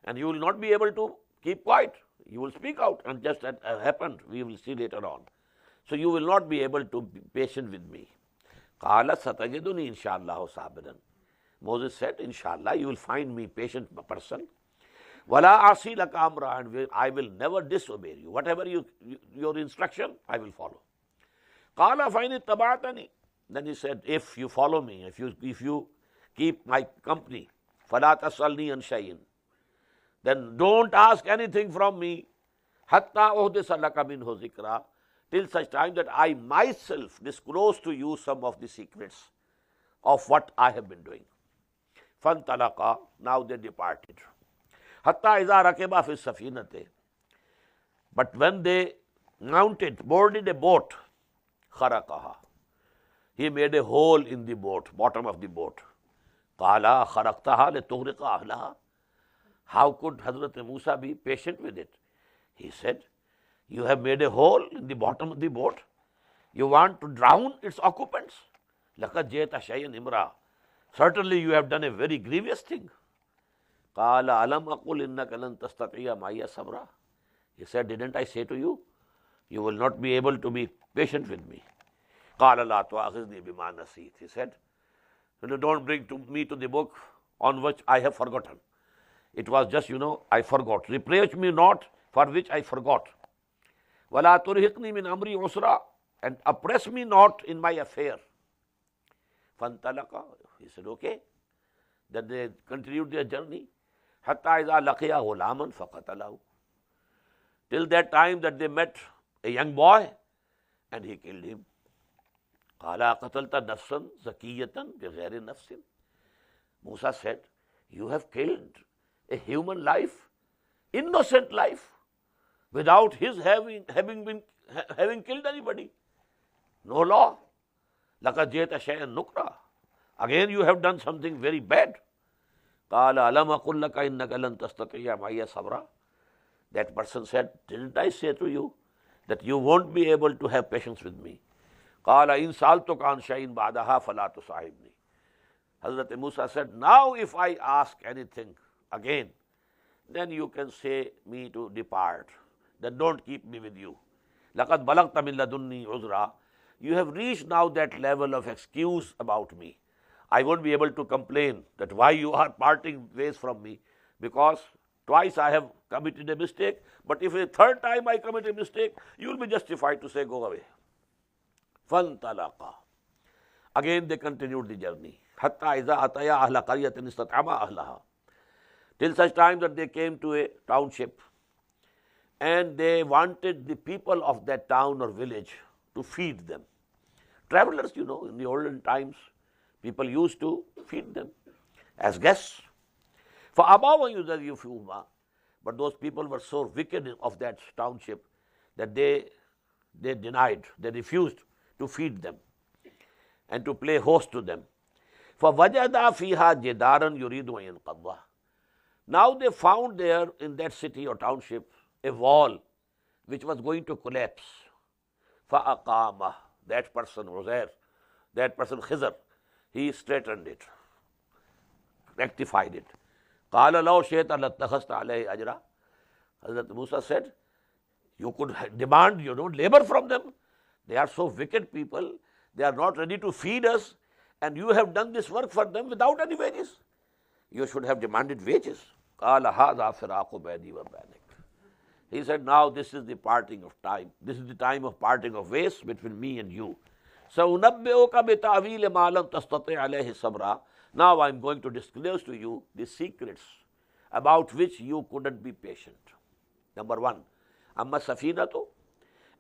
Speaker 1: and you will not be able to keep quiet. You will speak out, and just as happened, we will see later on. So you will not be able to be patient with me. قَالَ سَتَجِدُنِي إِنْ شَاءَ اللَّهُ صَابِرًا, Moses said, inshallah, you will find me patient person. وَلَا أَعْصِي لَكَ أَمْرًا, and I will never disobey you. Whatever your instruction, I will follow. قَالَ فَإِنِ اتَّبَعْتَنِي, then he said, if you follow me, if you keep my company, فَلَا تَسْأَلْنِي عَنْ شَيْءٍ, then don't ask anything from me, حَتَّى أُحْدِثَ لَكَ مِنْهُ ذِكْرًا, till such time that I myself disclose to you some of the secrets of what I have been doing. فَانْطَلَقَا, now they departed. حَتَّى إِذَا رَكِبَا فِي السَّفِينَةِ, but when they boarded a boat, خَرَقَهَا, he made a hole in the boat, bottom of the boat. قَالَ خَرَقْتَهَا لِتُغْرِقَ أَهْلَهَا, How could Hazrat Musa be patient with it? He said, you have made a hole in the bottom of the boat. You want to drown its occupants? لَقَدْ جِئْتَ شَيْئًا إِمْرًا. Certainly you have done a very grievous thing. قَالَ أَلَمْ أَقُلْ إِنَّكَ لَن تَسْتَطِيعَ مَعِيَ صَبْرًا. He said, didn't I say to you, you will not be able to be patient with me. قَالَ لَا تُؤَاخِذْنِي بِمَا نَسِيتُ. He said, don't bring me to the book on which I have forgotten. It was just, I forgot. Reproach me not for which I forgot. وَلَا تُرْهِقْنِي مِنْ أَمْرِي عُسْرًا. And oppress me not in my affair. فَانْطَلَقَا. He said, okay. Then they continued their journey. حَتَّى إِذَا لَقِيَا غُلَامًا فَقَتَلَهُ. Till that time that they met a young boy and he killed him. قَالَ قَتَلْتَ نَفْسًا زَكِيَّةً بِغَيْرِ نَفْسٍ. Musa said, you have killed a human life, innocent life, without his having killed anybody. No law. لَقَدْ جِئْتَ شَيْئًا نُكْرًا. Again you have done something very bad. قَالَ أَلَمْ أَقُلْ لَكَ إِنَّكَ لَن تَسْتَطِيعَ مَعِيَ صَبْرًا. That person said, didn't I say to you that you won't be able to have patience with me? قَالَ إِنْ سَأَلْتُكَ عَنْ شَيْءٍ بَعْدَهَا فَلَا تُصَاحِبْنِي. Hazrat Musa said, now if I ask anything again, then you can say me to depart. Then don't keep me with you. لَقَدْ بَلَغْتَ مِنْ لَدُنِّي عُذْرًا. You have reached now that level of excuse about me. I won't be able to complain that why you are parting ways from me, because twice I have committed a mistake, but if a third time I commit a mistake, you will be justified to say, go away. فَانْطَلَقَا. Again they continued the journey. حَتَّى إِذَا أَتَيَا أَهْلَ قَرْيَةٍ اسْتَطْعَمَا أَهْلَهَا. Till such time that they came to a township and they wanted the people of that town or village to feed them. Travelers, in the olden times, people used to feed them as guests. فَأَبَوْا أَنْ يُضَيِّفُوهُمَا. But those people were so wicked of that township that they denied, they refused to feed them and to play host to them. فَوَجَدَ فِيهَا جِدَارًا يُرِيدُ أَنْ يَنْقَضَّ. Now they found there in that city or township a wall which was going to collapse. فَأَقَامَهُ. That person was there. That person, Khizr, he straightened it, rectified it. قَالَ لَوْ شِئْتَ لَاتَّخَذْتَ عَلَيْهِ أَجْرًا. Hazrat Musa said, you could demand, labor from them. They are so wicked people. They are not ready to feed us, and you have done this work for them without any wages. You should have demanded wages. قَالَ هَذَا فِرَاقُ بَيْنِي وَبَيْنِكَ. He said, now this is the parting of time. This is the time of parting of ways between me and you. سَأُنَبِّئُكَ بِتَعْوِيلِ مَا لَمْ تَسْتَطِعْ عَلَيْهِ صَبْرًا. Now I am going to disclose to you the secrets about which you couldn't be patient. Number one, أَمَّا السَّفِينَةُ.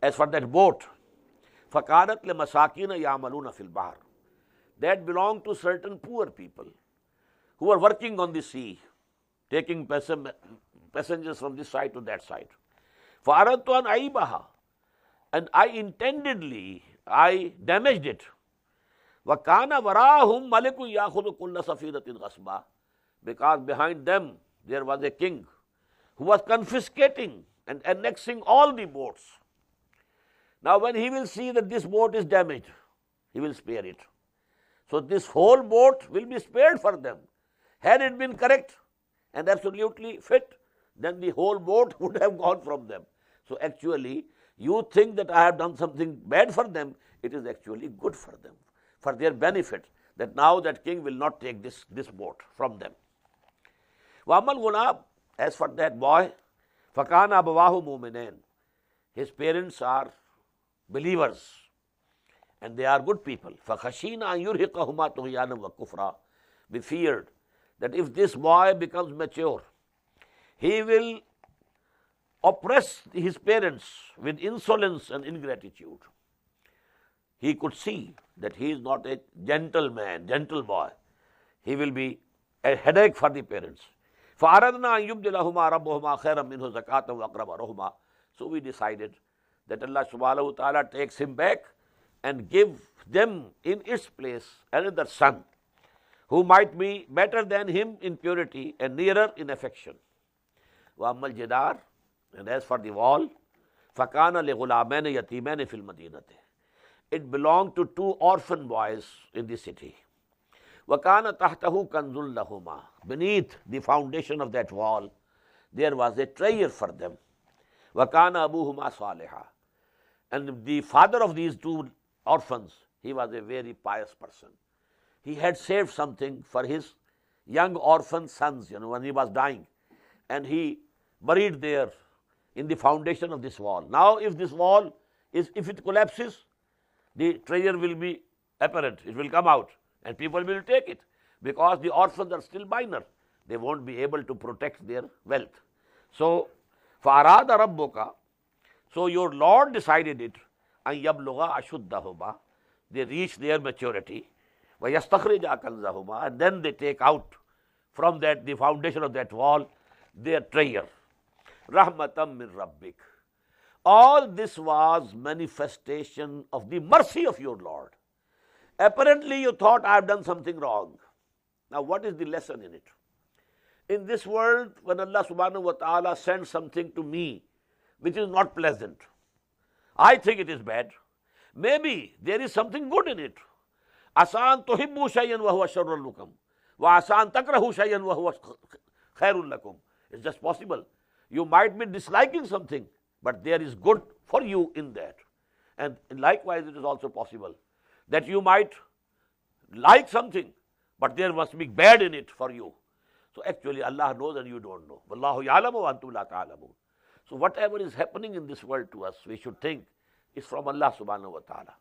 Speaker 1: As for that boat, فَكَانَتْ لِمَسَاكِينَ يَعْمَلُونَ فِي الْبَحْرِ. That belonged to certain poor people who were working on the sea, taking passengers from this side to that side. فَأَرَدْتُ أَنْ أَعِيبَهَا. And I damaged it. وَكَانَ وَرَاهُمْ مَلِكٌ يَأْخُذُ كُلَّ سَفِينَةٍ غَصْبًا. Because behind them there was a king who was confiscating and annexing all the boats. Now when he will see that this boat is damaged, he will spare it. So this whole boat will be spared for them. Had it been correct and absolutely fit, then the whole boat would have gone from them. So actually, you think that I have done something bad for them, it is actually good for them, for their benefit, that now that king will not take this boat from them. وَأَمَّا الْغُلَامُ. As for that boy, فَكَانَ أَبَوَاهُ مُؤْمِنَيْنِ. His parents are believers and they are good people. فَخَشِينَ أَنْ يُرْهِقَهُمَا طُغْيَانًا وَكُفْرًا. We feared that if this boy becomes mature, he will oppress his parents with insolence and ingratitude. He could see that he is not a gentle man, gentle boy. He will be a headache for the parents. فَأَرَدْنَا أَن يُبْدِلَهُمَا رَبُّهُمَا خَيْرًا مِنْهُ زَكَاةً وَأَقْرَبَ رُحْمًا. So we decided that Allah subhanahu wa ta'ala takes him back and give them in its place another son who might be better than him in purity and nearer in affection. وَأَمَّا الْجِدَارِ, and as for the wall, فَكَانَ لِغُلَامَيْنِ يَتِيمَيْنِ فِي الْمَدِينَةِ, it belonged to two orphan boys in the city. وَكَانَ تَحْتَهُ كَنْزٌ لَهُمَا, beneath the foundation of that wall there was a treasure for them. وَكَانَ أَبُوهُمَا صَالِحًا, and the father of these two orphans, he was a very pious person. He had saved something for his young orphan sons, when he was dying, and he buried there in the foundation of this wall. Now if this wall if it collapses, the treasure will be apparent, it will come out, and people will take it, because the orphans are still minor, they won't be able to protect their wealth. So فَأَرَادَ رَبُّكَ, so your Lord decided it, أَن يَبْلُغَ أَشُدَّهُمَا, they reach their maturity, وَيَسْتَخْرِجَ كَنْزَهُمَا, and then they take out from that, the foundation of that wall, their treasure. رَحْمَةً مِّن رَبِّكَ, all this was manifestation of the mercy of your Lord. Apparently you thought I have done something wrong. Now what is the lesson in it? In this world, when Allah subhanahu wa ta'ala sends something to me which is not pleasant, I think it is bad. Maybe there is something good in it. Asan tuhibbu shay'an wa huwa sharrun lakum, wa asan takrahu shay'an wa huwa khairun lakum. It's just possible. You might be disliking something, but there is good for you in that. And likewise it is also possible that you might like something, but there must be bad in it for you. So actually Allah knows and you don't know. Wallahu ya'lamu wa antum la ta'lamun. So whatever is happening in this world to us, we should think is from Allah subhanahu wa ta'ala.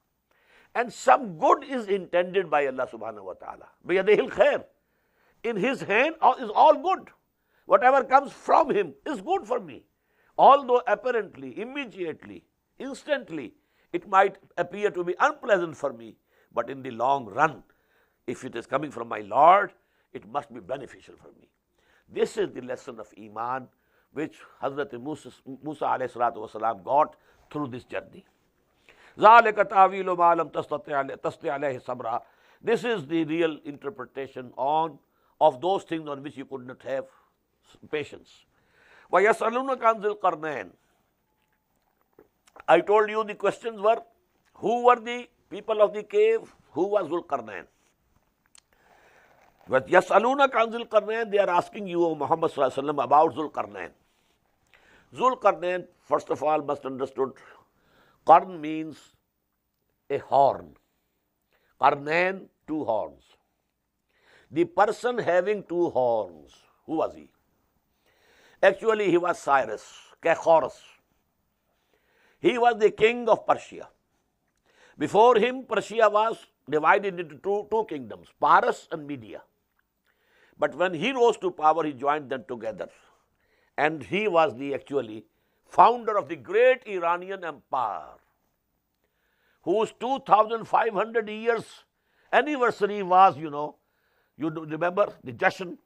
Speaker 1: And some good is intended by Allah subhanahu wa ta'ala. Biyadihil khair. In His hand is all good. Whatever comes from Him is good for me. Although apparently, immediately, instantly, it might appear to be unpleasant for me, but in the long run, if it is coming from my Lord, it must be beneficial for me. This is the lesson of Iman which Hazrat Musa ﷺ got through this journey. ذَلِكَ تَعْوِيلُ مَا لَمْ تَسْتَطِعْ عَلَيْهِ صَبْرًا. This is the real interpretation of those things on which you could not have patience. وَيَسْأَلُونَكَ عَنْ ذِي الْقَرْنَيْنِ. I told you the questions were, who were the people of the cave, who was Dhul Qarnayn. But يَسْأَلُونَكَ عَنْ ذِي الْقَرْنَيْنِ, they are asking you, O Muhammad sallallahu alaihi wasallam, about Dhul Qarnayn. Dhul Qarnayn, first of all, must understood, Qarn means a horn. Qarnayn, two horns. The person having two horns, who was he? Actually, he was Cyrus, Kechorus. He was the king of Persia. Before him, Persia was divided into two kingdoms, Paras and Media. But when he rose to power, he joined them together. And he was the actually founder of the great Iranian empire, whose 2,500 years anniversary was, you remember the Jashan,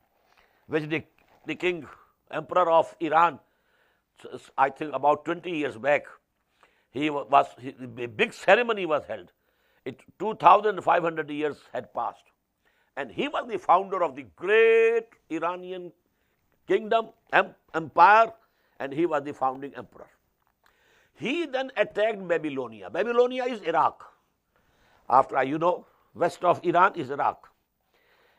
Speaker 1: which the king, emperor of Iran, I think about 20 years back, a big ceremony was held. 2,500 years had passed. And he was the founder of the great Iranian kingdom, empire, and he was the founding emperor. He then attacked Babylonia. Babylonia is Iraq. After, west of Iran is Iraq.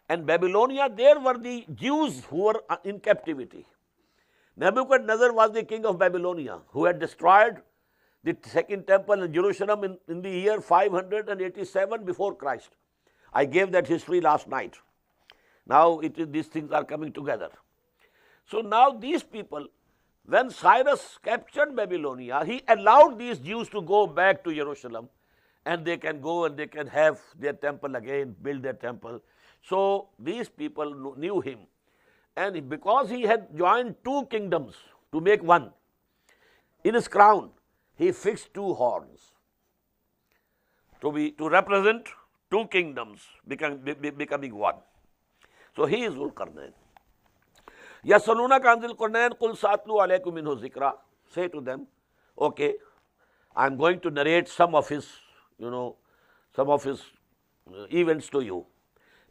Speaker 1: And Babylonia, there were the Jews who were in captivity. Nebuchadnezzar was the king of Babylonia, who had destroyed the second temple in Jerusalem in the year 587 before Christ. I gave that history last night. Now these things are coming together. So now these people, when Cyrus captured Babylonia, he allowed these Jews to go back to Jerusalem, and they can go and they can have their temple again, build their temple. So these people knew him. And because he had joined two kingdoms to make one, in his crown, he fixed two horns to represent two kingdoms becoming one. So he is Dhul Qarnayn. يَسْأَلُونَكَ عَنْ ذِي الْقَرْنَيْنِ قُلْ سَأَتْلُو عَلَيْكُم مِّنْهُ ذِكْرًا. Say to them, okay, I'm going to narrate some of his events to you.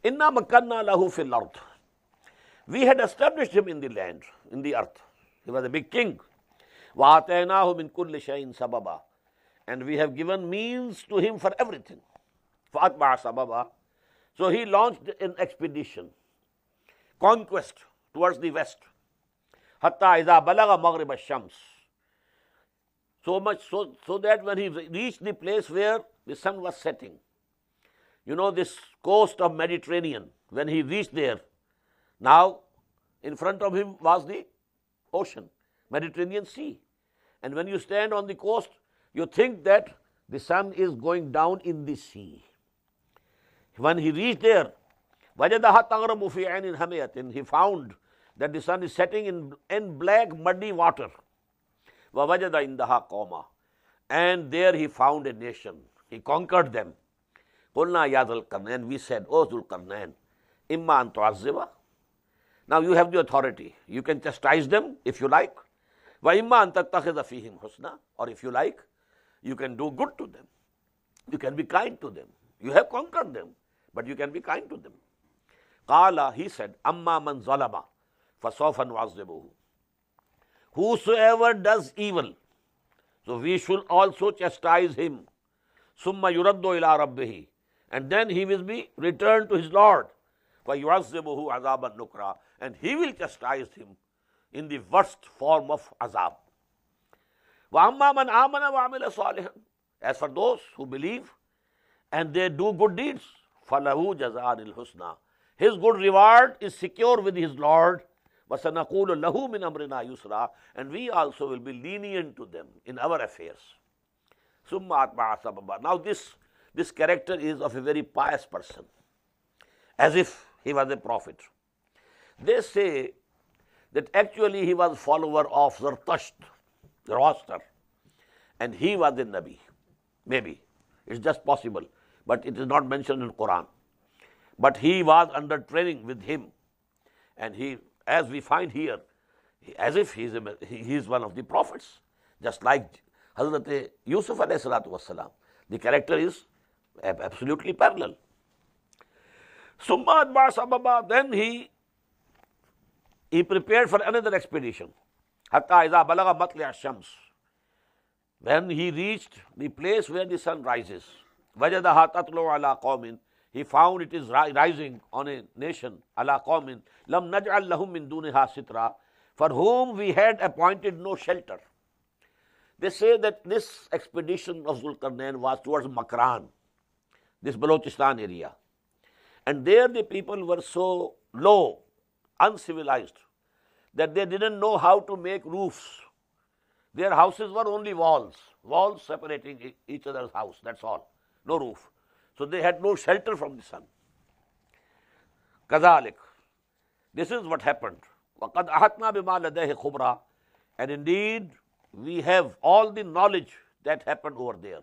Speaker 1: إِنَّا مَكَّنَّا لَهُ فِي الْأَرْضِ. We had established him in the land, in the earth. He was a big king. وَآتَيْنَاهُ مِنْ كُلِّ شَيْءٍ سَبَبًا. And we have given means to him for everything. فَأَتْبَعَ سَبَبًا. So he launched an expedition, conquest towards the west. حَتَّى إِذَا بَلَغَ مَغْرِبَ الشَّمْسِ. So much so that when he reached the place where the sun was setting, you know, this coast of Mediterranean, when he reached there, now in front of him was the ocean, Mediterranean Sea. And when you stand on the coast, you think that the sun is going down in the sea. When he reached there, وَجَدَهَا تَغْرَبُ فِي عَيْنٍ حَمِيَةٍ. He found that the sun is setting in black muddy water. وَوَجَدَ عِنْدَهَا قَوْمًا. And there he found a nation. He conquered them. قُلْنَا يَا ذُو الْقَرْنَيْنِ. We said, O Dhul Qarnain, إِمَّا أَن تُعَذِّبَ. Now you have the authority. You can chastise them if you like. وَإِمَّا أَن تَتَّخِذَ فِيهِمْ حُسْنًا. Or if you like, you can do good to them. You can be kind to them. You have conquered them, but you can be kind to them. قَالَ. He said, أَمَّا مَنْ ظَلَمَ فَسَوْفَ نُعَذِّبُهُ. Whosoever does evil, so we should also chastise him. ثُمَّ يُرَدُّ إِلَىٰ رَبِّهِ. And then he will be returned to his Lord. فَيُعَذِّبُهُ عَذَابًا نُكْرًا. And he will chastise him in the worst form of azab. وَأَمَّا مَنْ آمَنَ وَعَمِلَ صَالِحًا. As for those who believe and they do good deeds, فَلَهُ جَزَاءً الْحُسْنَى. His good reward is secure with his Lord. وَسَنَقُولُ لَهُ مِنْ أَمْرِنَا يُسْرًا. And we also will be lenient to them in our affairs. ثُمَّ أَتْبَعَ سَبَبًا. Now this character is of a very pious person, as if he was a prophet. They say that actually he was follower of Zoroaster, and he was a Nabi. Maybe. It's just possible, but it is not mentioned in Quran. But he was under training with him, and he, as we find here, as if he is one of the prophets, just like Hazrat Yusuf alayhi salatu wassalam. The character is absolutely parallel. Summa atba'a sababa. Then he prepared for another expedition. Hatta iza balaga matli'a shams. When he reached the place where the sun rises, wajadaha tatlu ala qawmin. He found it is rising on a nation, ala qawmin lam naj'al lahum min duniha sitra, for whom we had appointed no shelter. They say that this expedition of Zulqarnain was towards Makran, this Balochistan area. And there the people were so low, uncivilized, that they didn't know how to make roofs. Their houses were only walls separating each other's house, that's all, no roof. So they had no shelter from the sun. Kazalik. This is what happened. وَقَدْ أَحَطْنَا بِمَا لَدَيْهِ خُبْرًا. And indeed, we have all the knowledge that happened over there.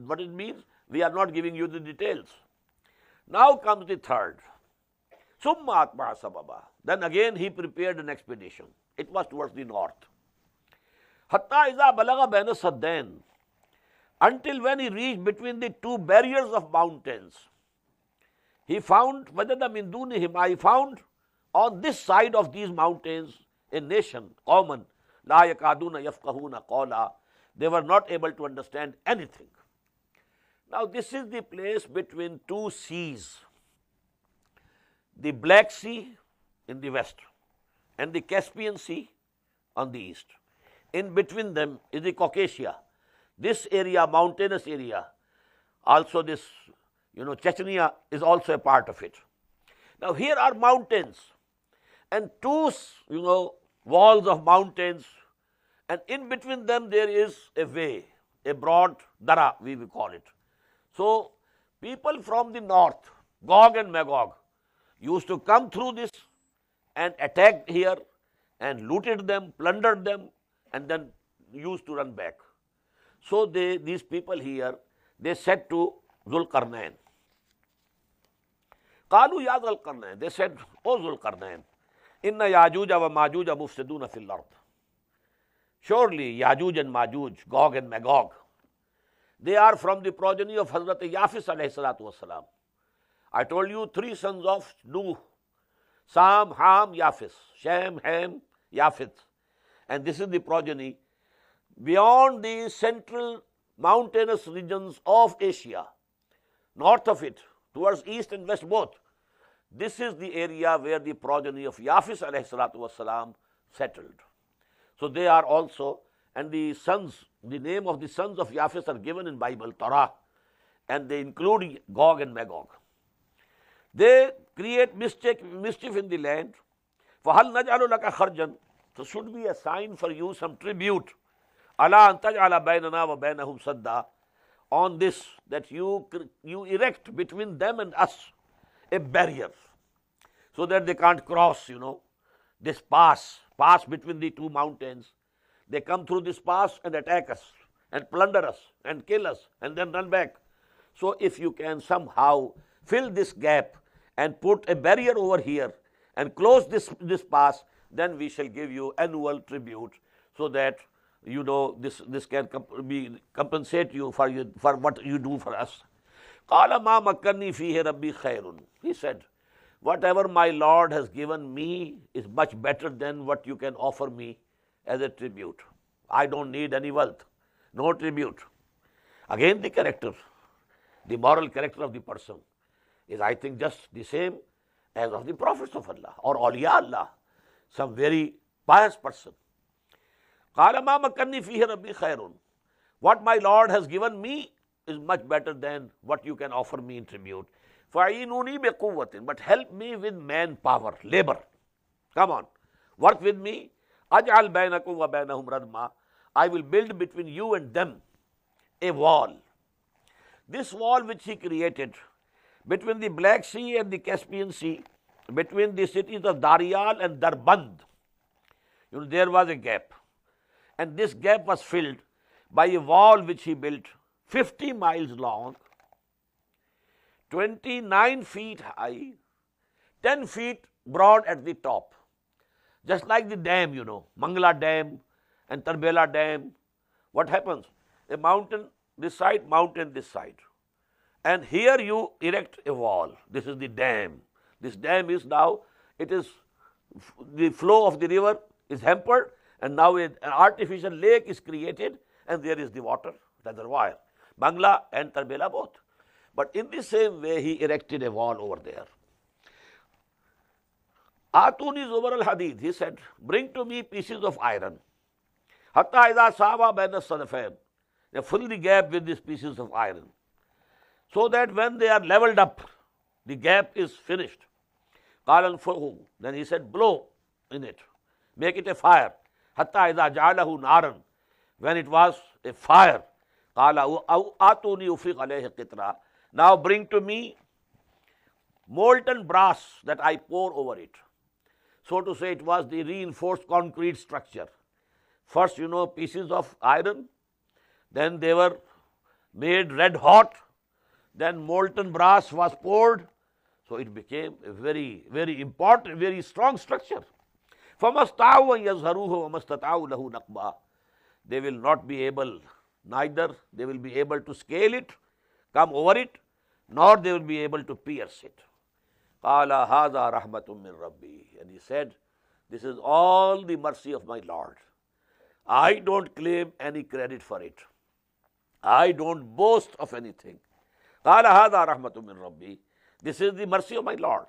Speaker 1: What it means? We are not giving you the details. Now comes the third. Summa atba'a sababa. Then again he prepared an expedition. It was towards the north. Hatta iza balaga baina saddain. Until when he reached between the two barriers of mountains, he found wajada min dunihima. He found on this side of these mountains a nation, common, la yakaduna yafqahuna qawla. They were not able to understand anything. Now this is the place between two seas, the Black Sea in the west and the Caspian Sea on the east. In between them is the Caucasia. This area, mountainous area, also this, Chechnya is also a part of it. Now here are mountains and two, walls of mountains, and in between them there is a way, a broad dara, we will call it. So people from the north, Gog and Magog, used to come through this and attacked here and looted them, plundered them, and then used to run back. So these people here, they said to Zulqarnain, Qalu ya Zulqarnain. They said, O Zulqarnain, Inna Yajuja wa Majuja mufsiduna fil ard. Surely Yajuj and Majuj, Gog and Magog, they are from the progeny of Hazrat Yafis alayhi salatu wasalam. I told you three sons of Nuh, Sam, Ham, Yafis, Shem, Ham, Yafith. and this is the progeny, beyond the central mountainous regions of Asia, north of it, towards east and west both, this is the area where the progeny of Yafis alayhi salatu wassalam settled. So they are also, and the sons, the name of the sons of Yafis are given in Bible, Torah, and they include Gog and Magog. They create mischief in the land. فَهَلْ نَجْعَلُ لَكَ خَرْجًا, so should be a sign for you, some tribute, عَلَىٰ أَن تَجْعَلَ بَيْنَنَا وَبَيْنَهُمْ سَدًّا, on this, that you erect between them and us a barrier, so that they can't cross, this pass between the two mountains. They come through this pass and attack us and plunder us and kill us and then run back. So if you can somehow fill this gap and put a barrier over here and close this pass, then we shall give you annual tribute, so that this can compensate you for what you do for us. قَالَ مَا مَكَّنِّي فِيهِ رَبِّي خَيْرٌ, he said, whatever my Lord has given me is much better than what you can offer me as a tribute. I don't need any wealth, no tribute. Again, the character, the moral character of the person is, I think, just the same as of the prophets of Allah or awliya Allah, some very pious person. قَالَ مَا مَكَّنِّي فِيهِ رَبِّي خَيْرٌ, what my Lord has given me is much better than what you can offer me in tribute. فَعِينُونِي بِقُوَّةٍ, but help me with manpower, labor. Come on, work with me. أَجْعَلْ بَيْنَكُمْ وَبَيْنَهُمْ رَدْمًا, I will build between you and them a wall. This wall which he created between the Black Sea and the Caspian Sea, between the cities of Daryal and Darband, there was a gap. And this gap was filled by a wall which he built 50 miles long, 29 feet high, 10 feet broad at the top. Just like the dam, Mangla Dam and Tarbela Dam. What happens? A mountain this side, mountain this side. And here you erect a wall. This is the dam. This dam is now, the flow of the river is hampered, and now an artificial lake is created, and there is the water reservoir, Bangla and Tarbela both. But in the same way, he erected a wall over there. Atuni Zubar al-Hadid, he said, bring to me pieces of iron. Hatta idha sawa baina sadafain, they fill the gap with these pieces of iron, so that when they are leveled up, the gap is finished. Qala al-fuhu, then he said, blow in it, make it a fire. Hatta idha ja'alahu naran, when it was a fire. Qala atuni ufiq alayhi qitra, now bring to me molten brass that I pour over it. So to say, it was the reinforced concrete structure. First, pieces of iron, then they were made red hot, then molten brass was poured, so it became a very, very important, very strong structure. فَمَسْتَعُوا يَظْهَرُوهُ وَمَسْتَطَعُوا لَهُ نَقْبًا, they will not be able, neither they will be able to scale it, come over it, nor they will be able to pierce it. قَالَ هَذَا رَحْمَةٌ مِّن رَبِّي, and he said, this is all the mercy of my Lord. I don't claim any credit for it. I don't boast of anything. قَالَ هَذَا رَحْمَةٌ مِّن رَبِّي, this is the mercy of my Lord.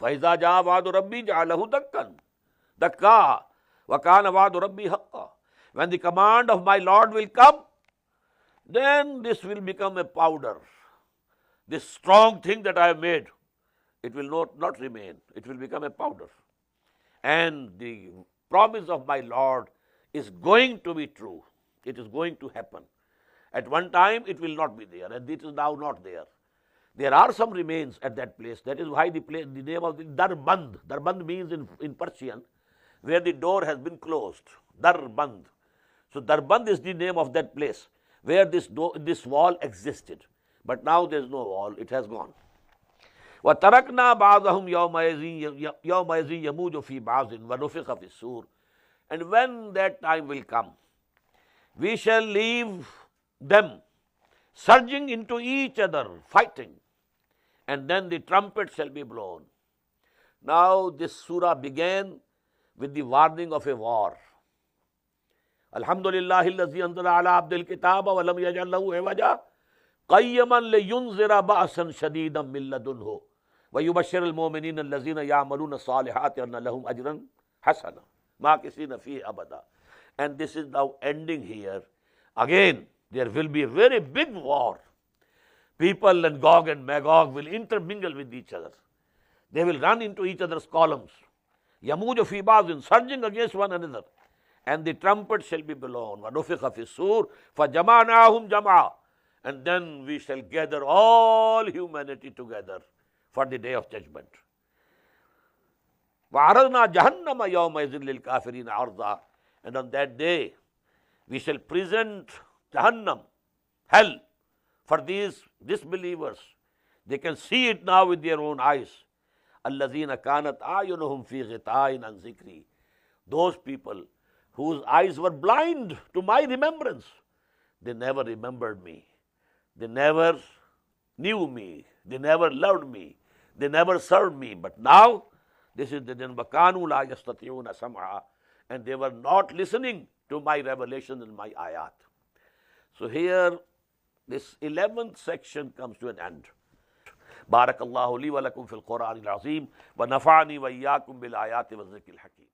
Speaker 1: فَإِذَا جَاءَ وَعْدُ رَبِّي جَعَلَهُ دَكًّا وَكَانَ وَعْدُ رَبِّي حَقًّا, when the command of my Lord will come, then this will become a powder. This strong thing that I have made, it will not remain. It will become a powder. And the promise of my Lord is going to be true. It is going to happen. At one time it will not be there, and it is now not there. There are some remains at that place. That is why the name of the Darband. Darband means in Persian, where the door has been closed. Darband. So Darband is the name of that place where this wall existed. But now there is no wall, it has gone. وَتَرَكْنَا بَعْضَهُمْ يَوْمَئِذٍ يَمُوجُ فِي بَعْضٍ وَنُفِخَ فِي الصُّورِ, and when that time will come, we shall leave them surging into each other, fighting, and then the trumpet shall be blown. Now this surah began with the warning of a war. Alhamdulillahillazi anzala ala abdil kitaba wa lam yaj'al lahu iwaja qayyiman liyunzira ba'san shadidan min ladunhu wa yubashshirul mu'minina allazina ya'maluna as-salihati anna lahum ajran hasana makisina fihi abada. And this is now ending here. Again, there will be a very big war. People and Gog and Magog will intermingle with each other. They will run into each other's columns. Yamuj fi ba'din, surging against one another. And the trumpet shall be blown. وَنُفِخَ فِي الصُّورِ فَجَمَعْنَاهُمْ جَمْعًا. And then we shall gather all humanity together for the day of judgment. وَعَرَضْنَا جَهَنَّمَ يَوْمَئِذٍ لِلْكَافِرِينَ عَرْضًا. And on that day, we shall present Jahannam, hell, for these disbelievers. They can see it now with their own eyes. الَّذِينَ كَانَتْ أَعْيُنُهُمْ فِي غِطَاءٍ عَنْ ذِكْرِي. Those people whose eyes were blind to my remembrance. They never remembered me. They never knew me. They never loved me. They never served me. But now, this is the وَكَانُوا لَا يَسْتَطِيعُونَ سَمْعًا. And they were not listening to my revelation and my ayat. So here, this 11th section comes to an end. بارك الله لي ولكم في القرآن العظيم ونفعني وإياكم بالآيات والذكر الحكيم.